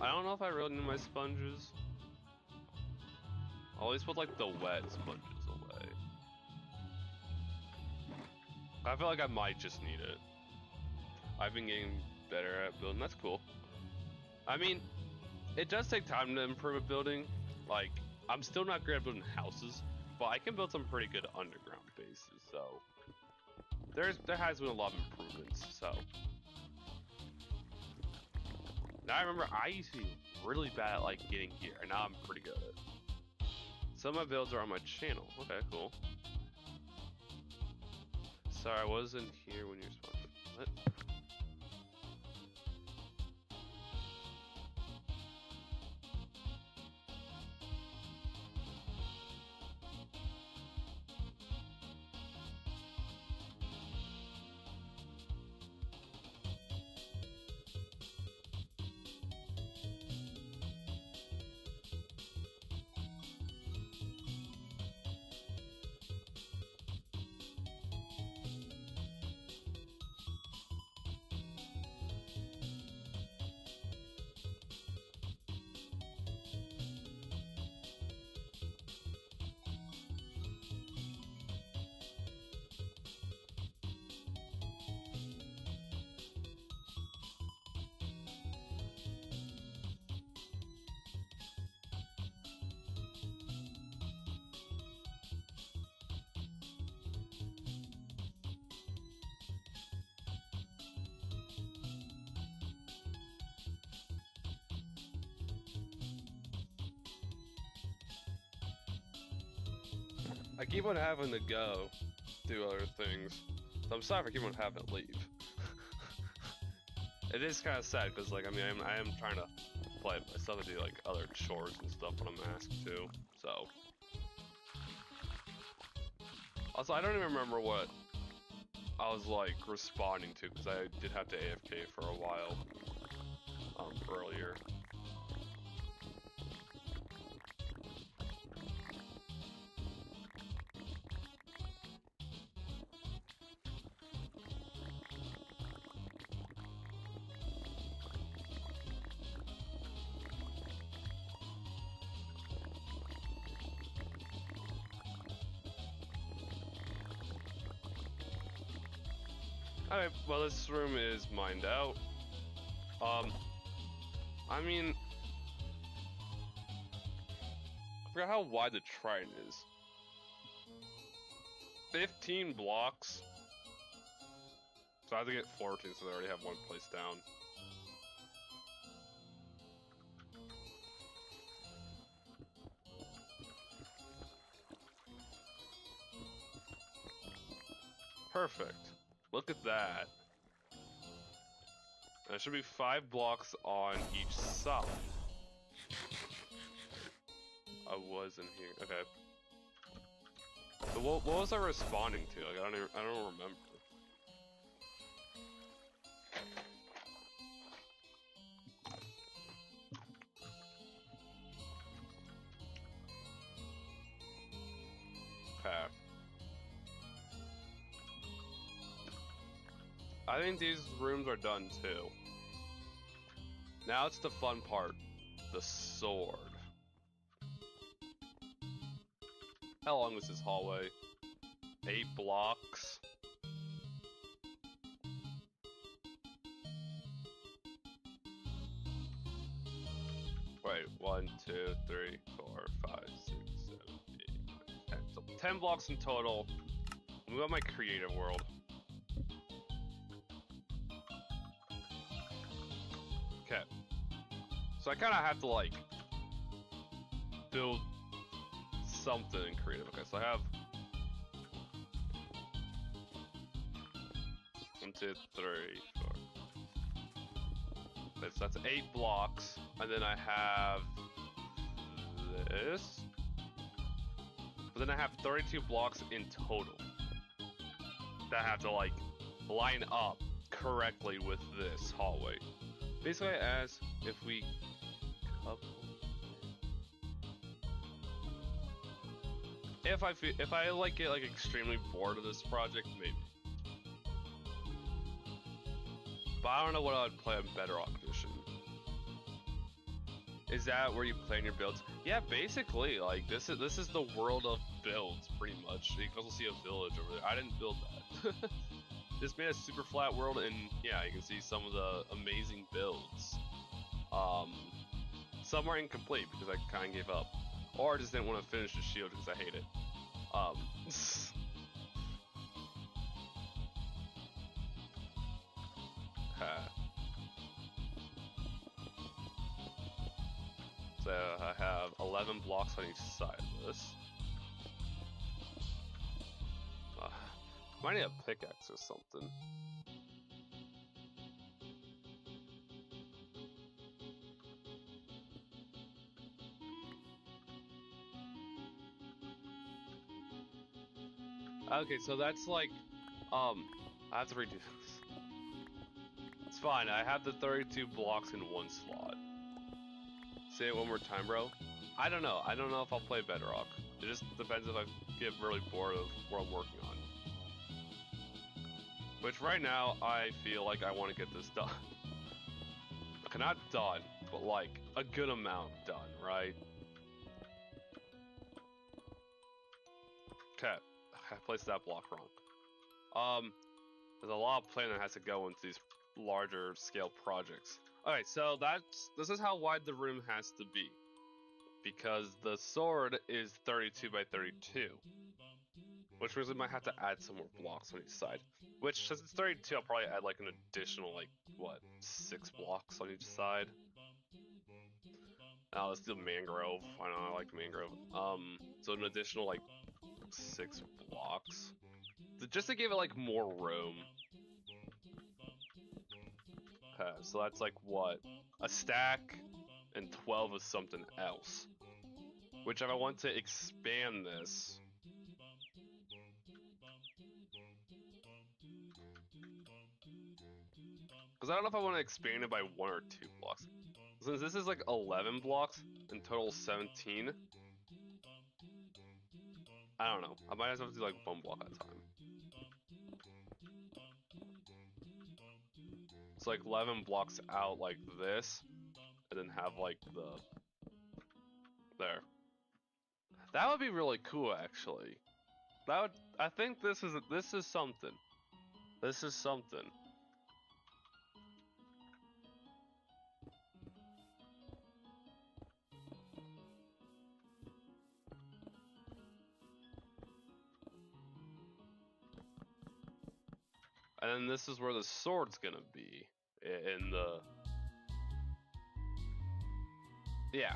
Speaker 1: I don't know if I really need my sponges. I'll always put like the wet sponges away. I feel like I might just need it. I've been getting better at building, that's cool. I mean, it does take time to improve a building. Like, I'm still not great at building houses, but I can build some pretty good underground bases, so. There has been a lot of improvements, so. Now I remember I used to be really bad at like getting gear, and now I'm pretty good at it. Some of my builds are on my channel. Okay, cool. Sorry, I wasn't here when you were spawning. What? I keep on having to go do other things. So I'm sorry if I keep on having to leave. It is kind of sad because, like, I mean, I am trying to play, but I still have to do, like, other chores and stuff when I'm asked to, so. Also, I don't even remember what I was, like, responding to because I did have to AFK for a while earlier. Alright, well, this room is mined out. I mean, I forgot how wide the trident is. 15 blocks. So I have to get 14, so they already have one place down. Perfect. Look at that. And it should be 5 blocks on each side. I was in here. Okay. So what was I responding to? Like I don't remember. Okay. I think these rooms are done too. Now it's the fun part. The sword. How long is this hallway? 8 blocks. Wait, 1, 2, 3, 4, 5, 6, 7, 8, 9, 10. So 10 blocks in total. We got my creative world. Okay. So I kind of have to like build something in creative. Okay, so I have 1, 2, 3, 4. Okay, so that's 8 blocks, and then I have this. But then I have 32 blocks in total that have to like line up correctly with this hallway. Basically, as if we couple. If I like get like extremely bored of this project, maybe. But I don't know what I would play on Bedrock Edition. Is that where you plan your builds? Yeah, basically, like this is the world of builds, pretty much. You can also see a village over there. I didn't build that. Just made a super flat world, and yeah, you can see some of the amazing builds. Some are incomplete because I kind of gave up, or I just didn't want to finish the shield because I hate it. So I have 11 blocks on each side of this. Might need a pickaxe or something. Okay, so that's like, I have to redo this. It's fine, I have the 32 blocks in one slot. Say it one more time, bro. I don't know if I'll play Bedrock. It just depends if I get really bored of what I'm working on. Which right now, I feel like I want to get this done. Okay, not done, but like, a good amount done, right? Okay, I placed that block wrong. There's a lot of planning that has to go into these larger scale projects. Alright, so this is how wide the room has to be. Because the sword is 32 by 32. Which means we might have to add some more blocks on each side. Which, since it's 32, I'll probably add like an additional, like, what, 6 blocks on each side? Let's do mangrove. I know I like mangrove. So an additional, like, 6 blocks. Just to give it like more room. Okay, so that's like what? A stack and 12 of something else. Which if I want to expand this... Because I don't know if I want to expand it by 1 or 2 blocks. Since this is like 11 blocks, in total 17. I don't know. I might have to do like 1 block at a time. It's like 11 blocks out like this, and then have like the... There. That would be really cool, actually. That would... I think this is something. This is something. And then this is where the sword's gonna be. In the... Yeah.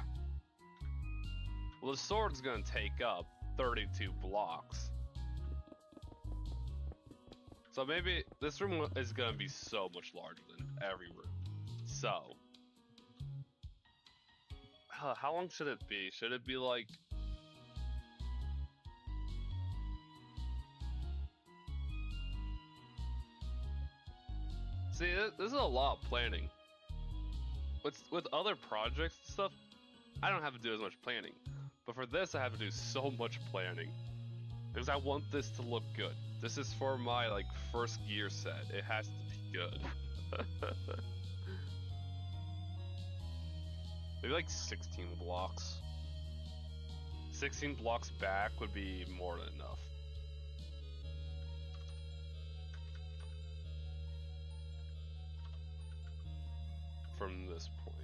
Speaker 1: Well, the sword's gonna take up 32 blocks. So maybe this room is gonna be so much larger than every room. So... how long should it be? Should it be like... See, this is a lot of planning. With other projects and stuff, I don't have to do as much planning. But for this, I have to do so much planning. Because I want this to look good. This is for my, like, first gear set. It has to be good. Maybe like 16 blocks. 16 blocks back would be more than enough. From this point.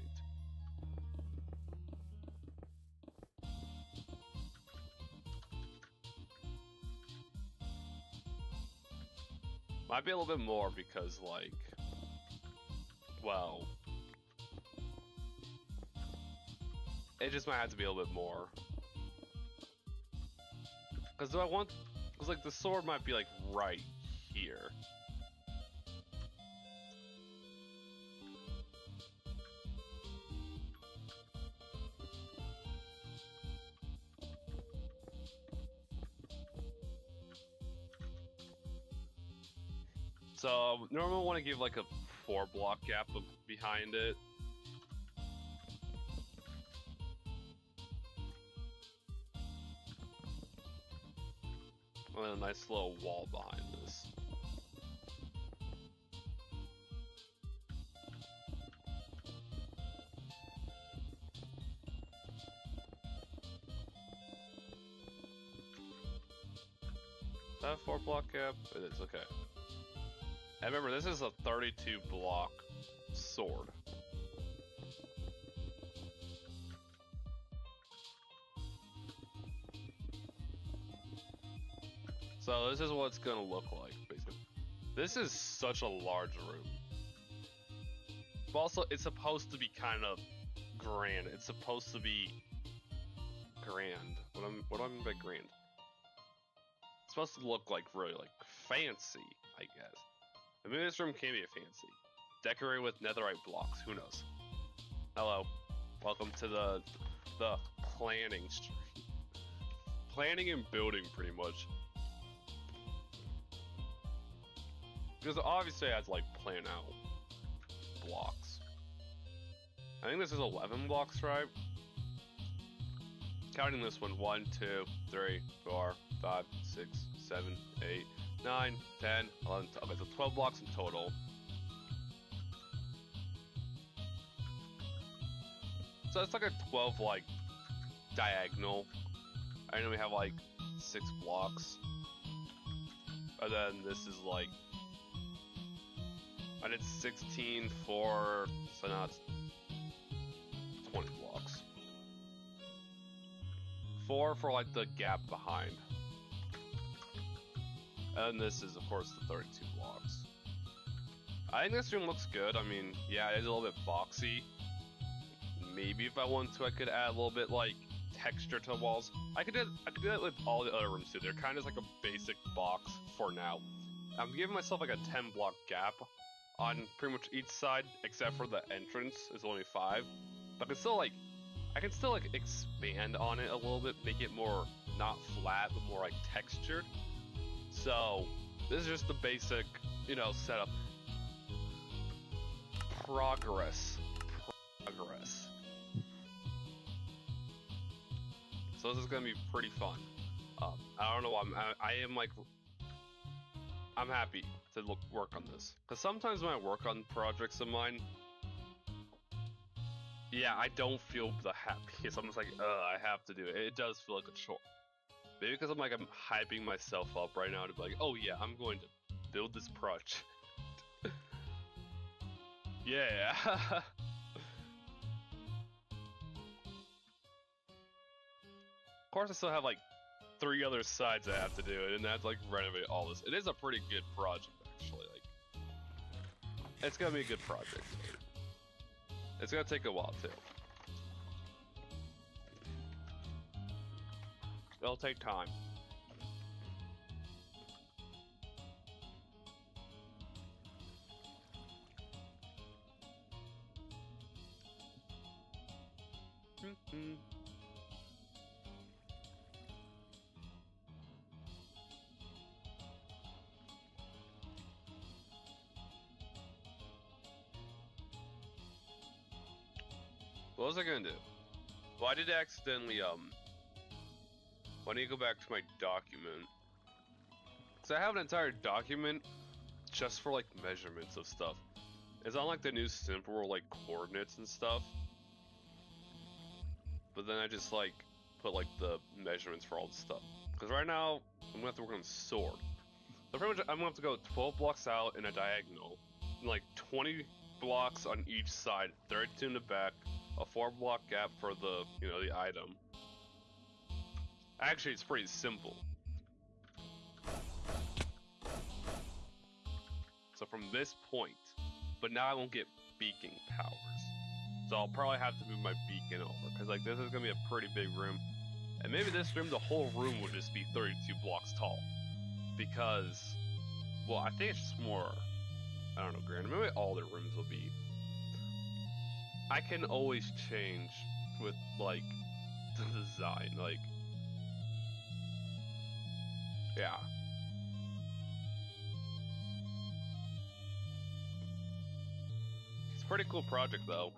Speaker 1: Might be a little bit more because, like, well, it just might have to be a little bit more. Because do I want, because like the sword might be like right here. So normally I want to give like a 4 block gap behind it. And then a nice little wall behind this. Is that a 4 block gap? It is, okay. And remember, this is a 32 block sword. So this is what it's gonna look like, basically. This is such a large room. But also, it's supposed to be kind of grand. It's supposed to be grand. What do I mean by grand? It's supposed to look like really like fancy, I guess. Maybe this room can be fancy. Decorated with netherite blocks. Who knows? Hello, welcome to the planning stream. Planning and building, pretty much. Because obviously I had to like plan out blocks. I think this is 11 blocks, right? Counting this one, 1, 2, 3, 4, 5, 6, 7, 8, 9, 10, 11, okay, so 12 blocks in total. So it's like a 12 like diagonal. I know we have like 6 blocks. And then this is like, I did 16 for, so now it's 20 blocks. 4 for like the gap behind. And this is of course the 32 blocks. I think this room looks good. I mean, yeah, it is a little bit boxy. Maybe if I wanted to, I could add a little bit like texture to the walls. I could do that with all the other rooms too. They're kind of like a basic box for now. I'm giving myself like a 10 block gap on pretty much each side, except for the entrance is only 5. But I can still like expand on it a little bit, make it more not flat, but more like textured. So this is just the basic, you know, setup. Progress. So this is gonna be pretty fun. I don't know. I'm happy to work on this, because sometimes when I work on projects of mine, yeah, I don't feel the happiest. I'm just like, I have to do it. It does feel like a chore. Maybe because I'm hyping myself up right now to be like, oh yeah, I'm going to build this project. Yeah. Of course, I still have like 3 other sides I have to do, and that's like renovate all this. It is a pretty good project, actually. Like, it's gonna be a good project. It's gonna take a while too. It'll take time. What was I gonna do? Well, I did accidentally, why don't you go back to my document? So I have an entire document just for like measurements of stuff. It's on like the new simple world like coordinates and stuff. But then I just like put like the measurements for all the stuff. Because right now, I'm gonna have to work on sword. So pretty much I'm gonna have to go 12 blocks out in a diagonal, and like 20 blocks on each side, 32 in the back, a 4 block gap for the, you know, the item. Actually, it's pretty simple. So from this point, but now I won't get beacon powers. So I'll probably have to move my beacon over, because like this is gonna be a pretty big room. And maybe this room, the whole room would just be 32 blocks tall. Because, well, I think it's just more, I don't know, granted, maybe all the rooms will be. I can always change with like the design, like, yeah. It's a pretty cool project though.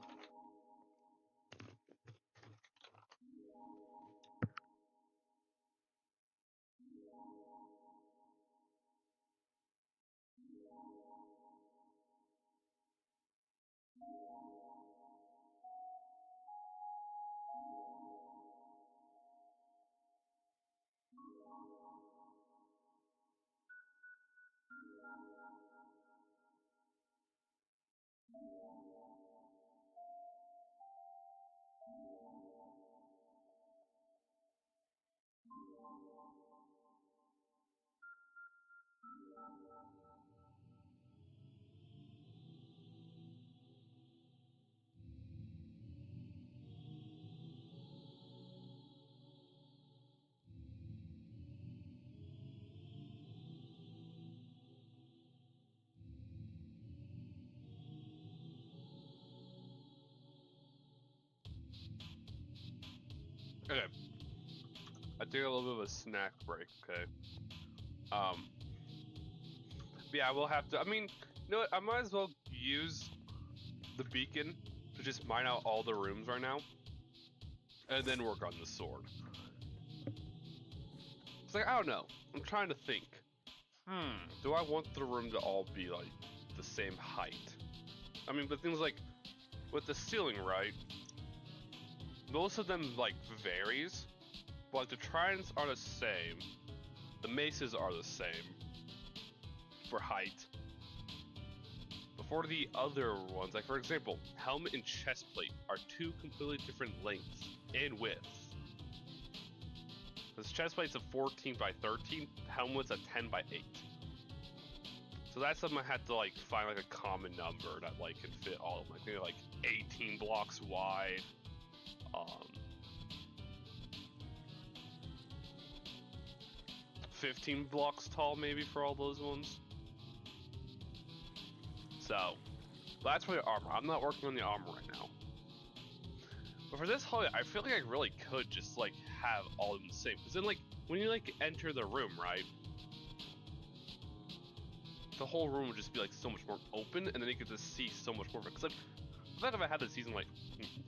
Speaker 1: Okay. I take a little bit of a snack break, okay? Yeah, I will have to, I mean, you know what, I might as well use the beacon to just mine out all the rooms right now, and then work on the sword. It's like, I don't know, I'm trying to think. Do I want the room to all be like the same height? I mean, but things like, with the ceiling, right? Most of them like varies, but like the tridents are the same, the maces are the same for height. But for the other ones, like for example, helmet and chest plate are 2 completely different lengths and widths. This chest plate's a 14 by 13, helmet's a 10 by 8. So that's something I had to like find like a common number that like can fit all of them. Like maybe like 18 blocks wide. 15 blocks tall, maybe, for all those ones. So, that's for the armor. I'm not working on the armor right now. But for this hallway, I feel like I really could just, like, have all of them the same. Because then, like, when you, like, enter the room, right? The whole room would just be, like, so much more open, and then you could just see so much more. Because, like, if I had this season, like,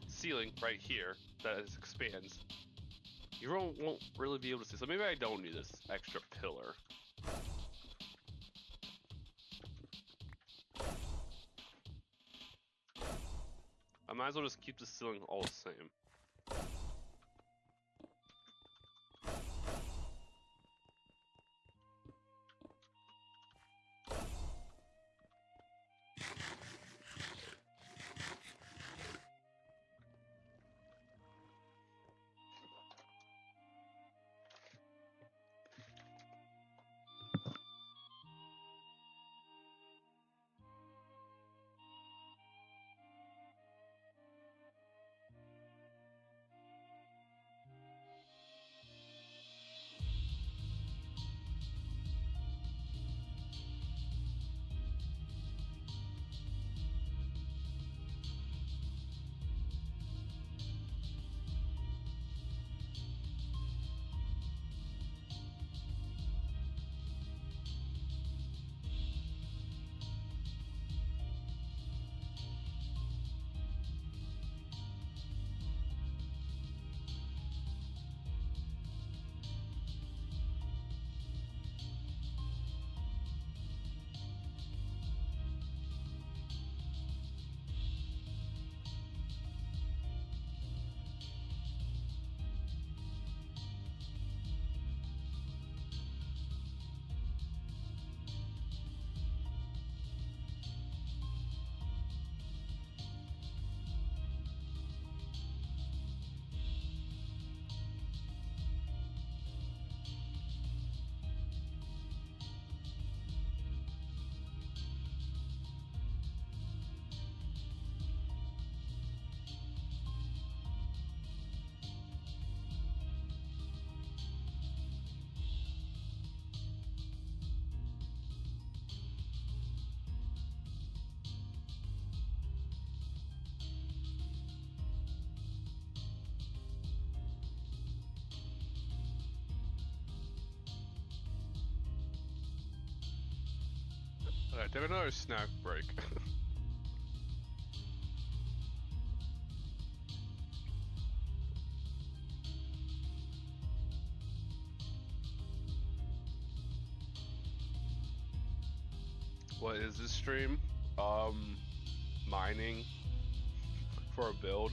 Speaker 1: ceiling right here that expands, you won't really be able to see. So maybe I don't need this extra pillar. I might as well just keep the ceiling all the same. Alright, take another snack break. What is this stream? Mining for a build.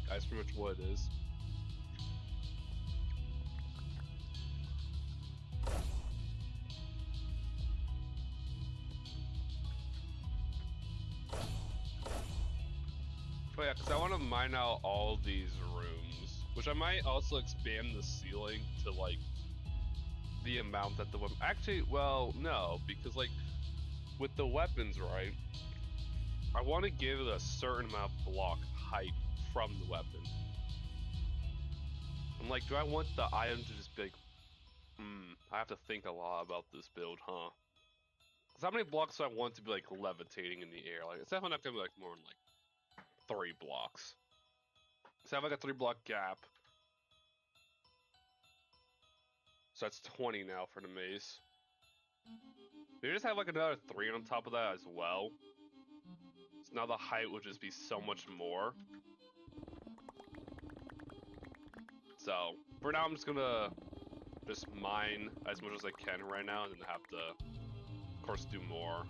Speaker 1: That's pretty much what it is. Oh yeah, because I want to mine out all these rooms, which I might also expand the ceiling to like the amount that the weapon. Actually, well, no, because like with the weapons, right? I want to give it a certain amount of block height from the weapon. I'm like, do I want the item to just be like, I have to think a lot about this build, huh? Because how many blocks do I want to be like levitating in the air? Like, it's definitely not gonna be like more than like 3 blocks. So I have like a 3-block gap. So that's 20 now for the mace. Maybe just have like another 3 on top of that as well. So now the height would just be so much more. So for now I'm just gonna just mine as much as I can right now and then have to, of course, do more.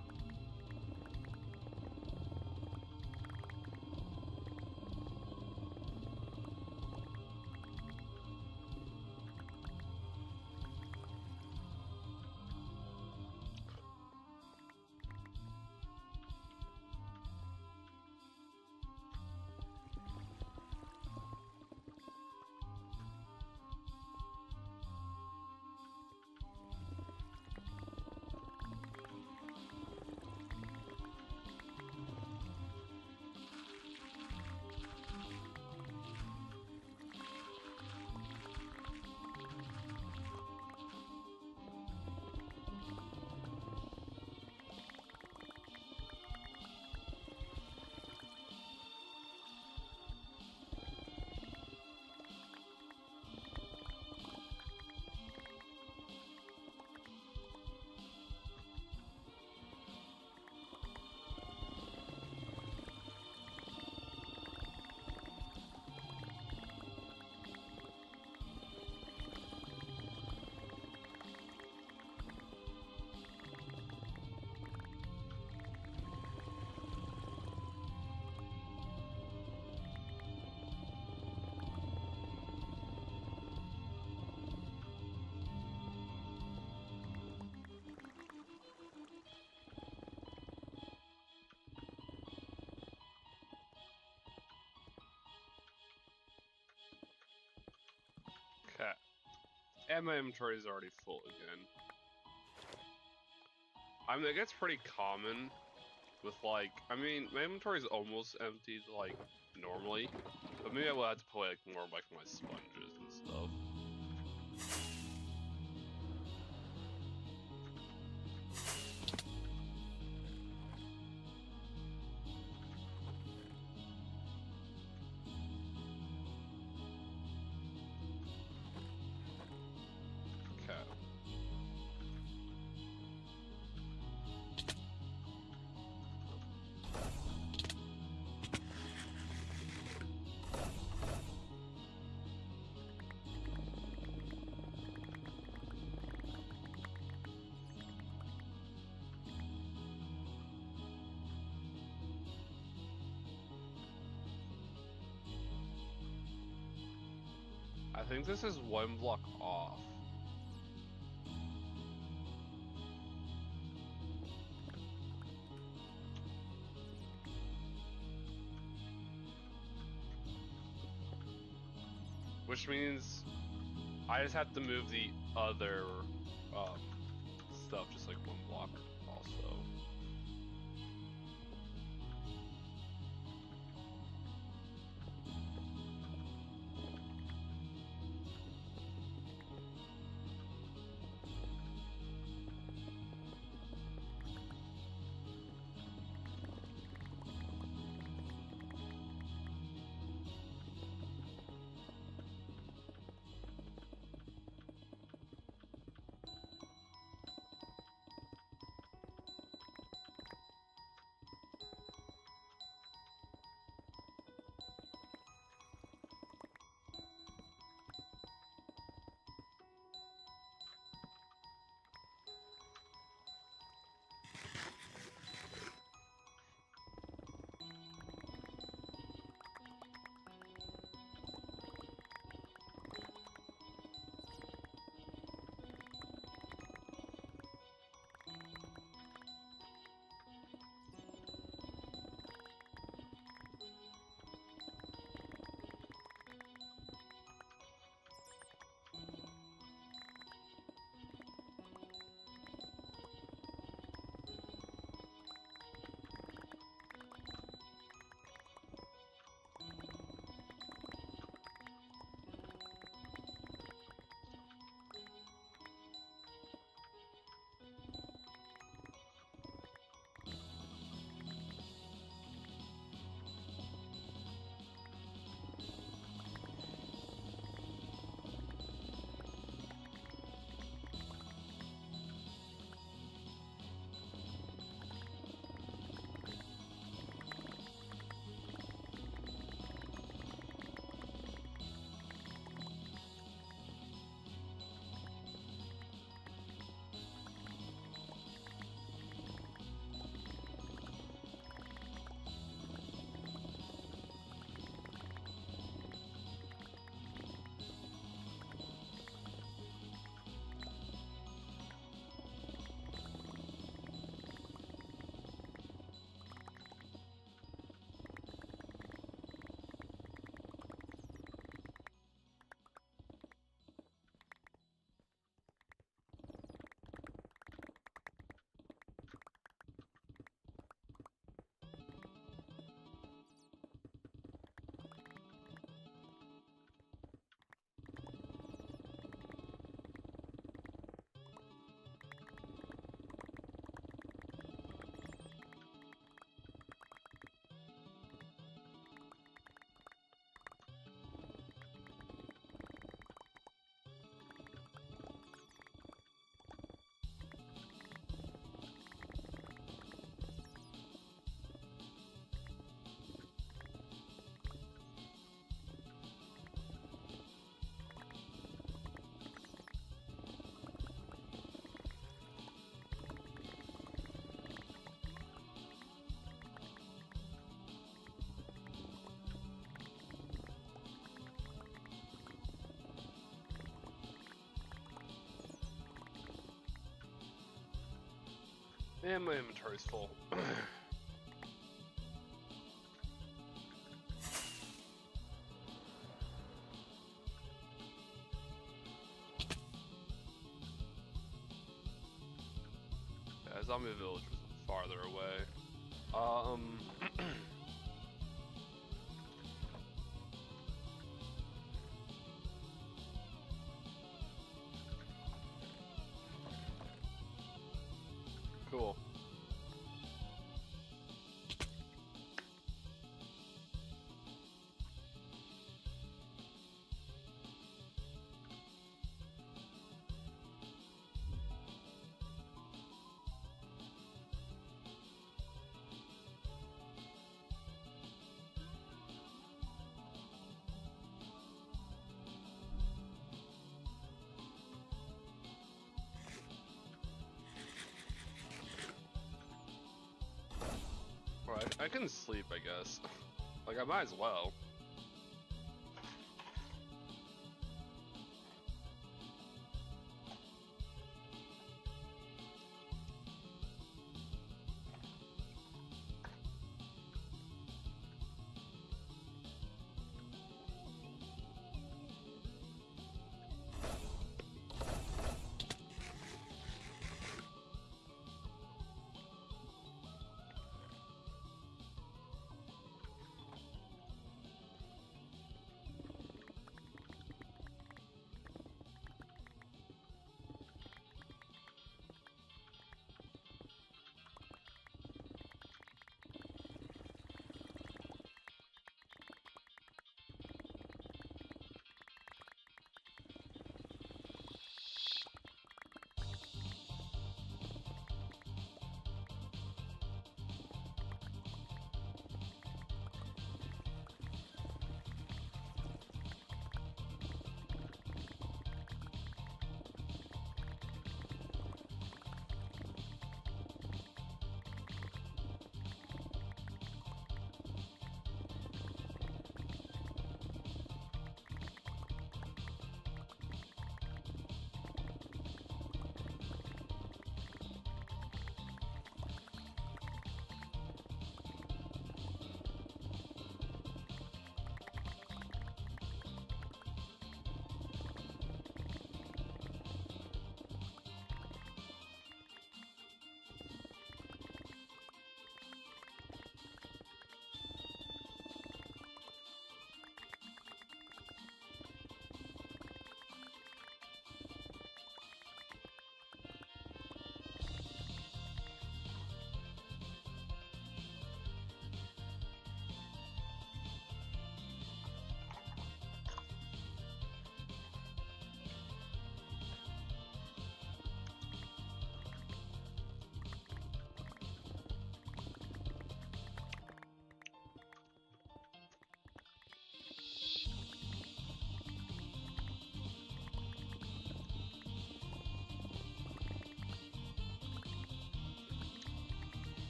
Speaker 1: And my inventory is already full again. I mean, it gets pretty common with like, I mean, my inventory is almost empty like normally, but maybe I will have to put like more of like my sponges and stuff. Okay. I think this is one block off. Which means I just have to move the other stuff just like one block also. And my inventory's full. zombie village was farther away. Cool. Alright, I can sleep, I guess. Like, I might as well.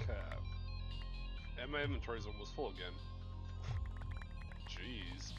Speaker 1: Cap. And my inventory's almost full again. Jeez.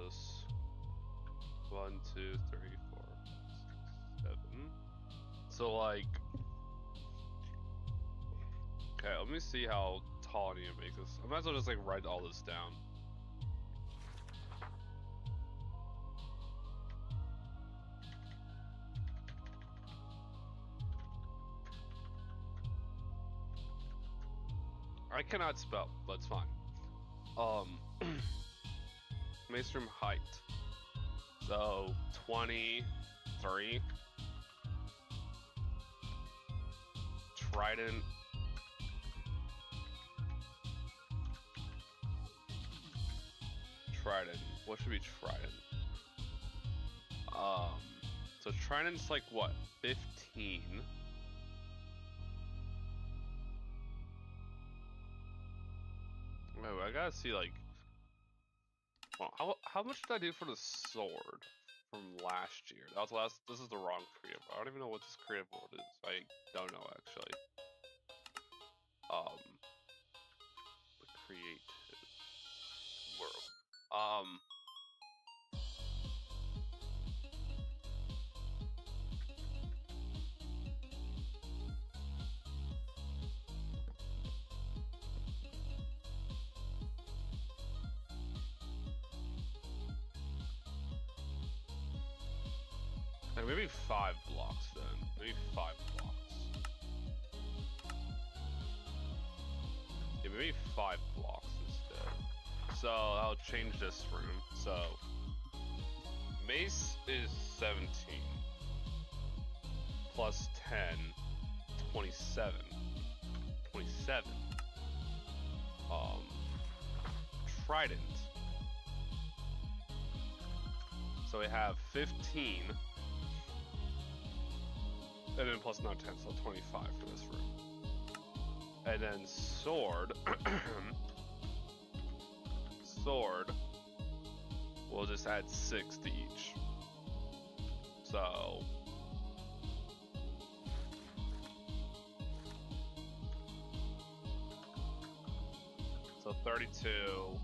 Speaker 1: this? 1, 2, 3, 4, 5, 6, 7. So like, okay, let me see how tall I need to make this. I might as well just like write all this down. I cannot spell, but it's fine. Mace room height. So 23. Trident. Trident. What should be trident? So trident's like what? 15. Oh, I gotta see like. Well, how much did I do for the sword from last year? That was last. This is the wrong creative. I don't even know what this creative world is. I don't know actually. The creative world. And maybe 5 blocks then. Maybe 5 blocks. Yeah, maybe 5 blocks instead. So I'll change this room. So mace is 17 plus 10, 27. 27. Trident. So we have 15. And then plus 9, 10, so 25 for this room. And then sword. Sword. We'll just add 6 to each. So. So 32.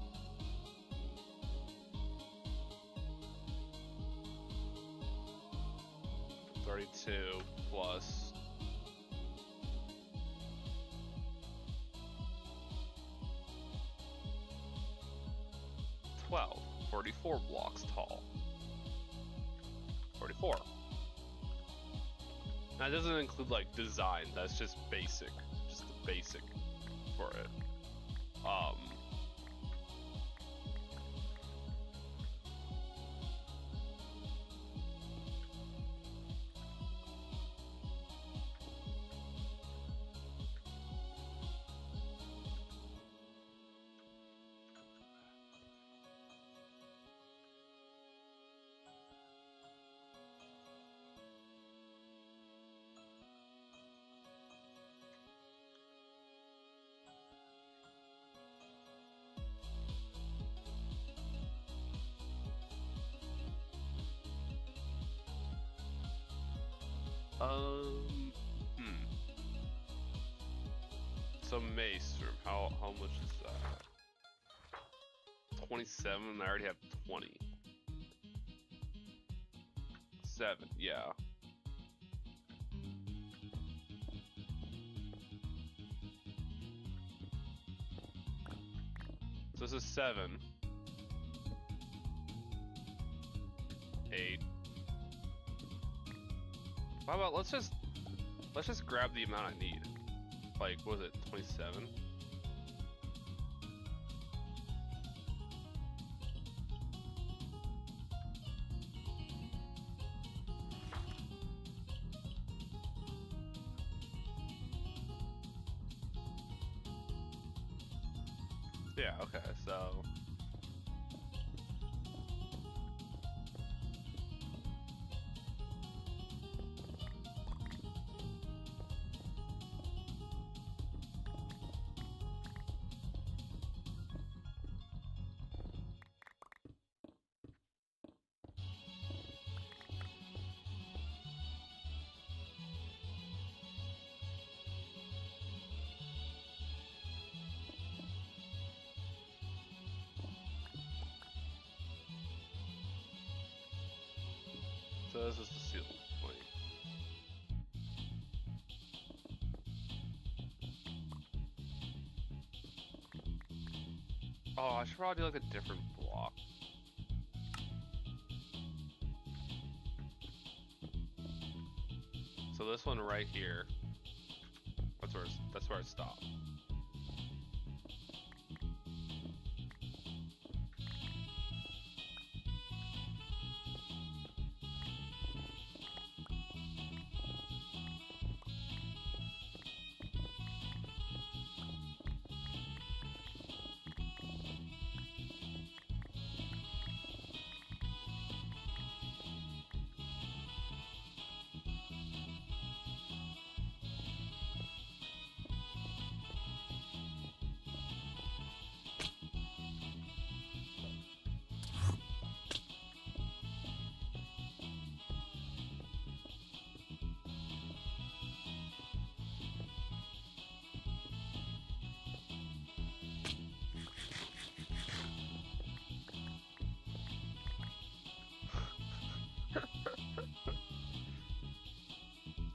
Speaker 1: 32 plus 12, 44 blocks tall. 44. That doesn't include like design, that's just basic. Just the basic for it. So mace room, how much is that? 27, I already have 20. 7, yeah. So this is 7. 8. How about let's just grab the amount I need. Like, what was it, 27? Yeah, okay, so this is the ceiling point. Oh, I should probably do like a different block. So this one right here, that's where I stop.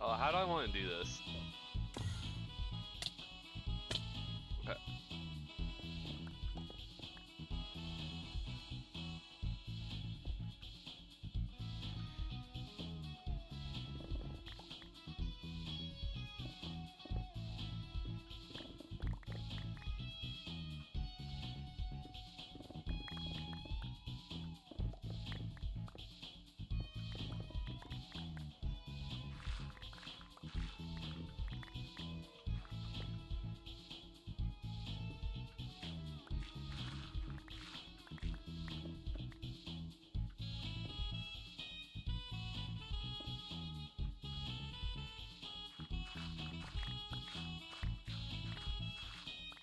Speaker 1: Oh, how do I want to do this? Okay.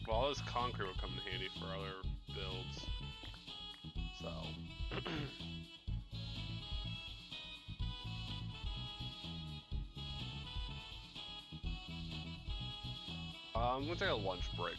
Speaker 1: Well, all this concrete will come in handy for other builds. So. I'm gonna take a lunch break.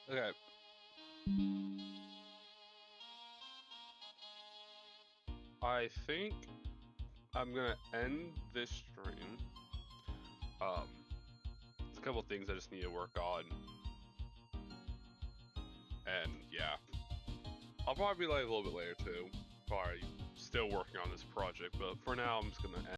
Speaker 1: Okay. I think I'm gonna end this stream. There's a couple things I just need to work on. And yeah. I'll probably be like a little bit later too. Probably still working on this project, but for now I'm just gonna end.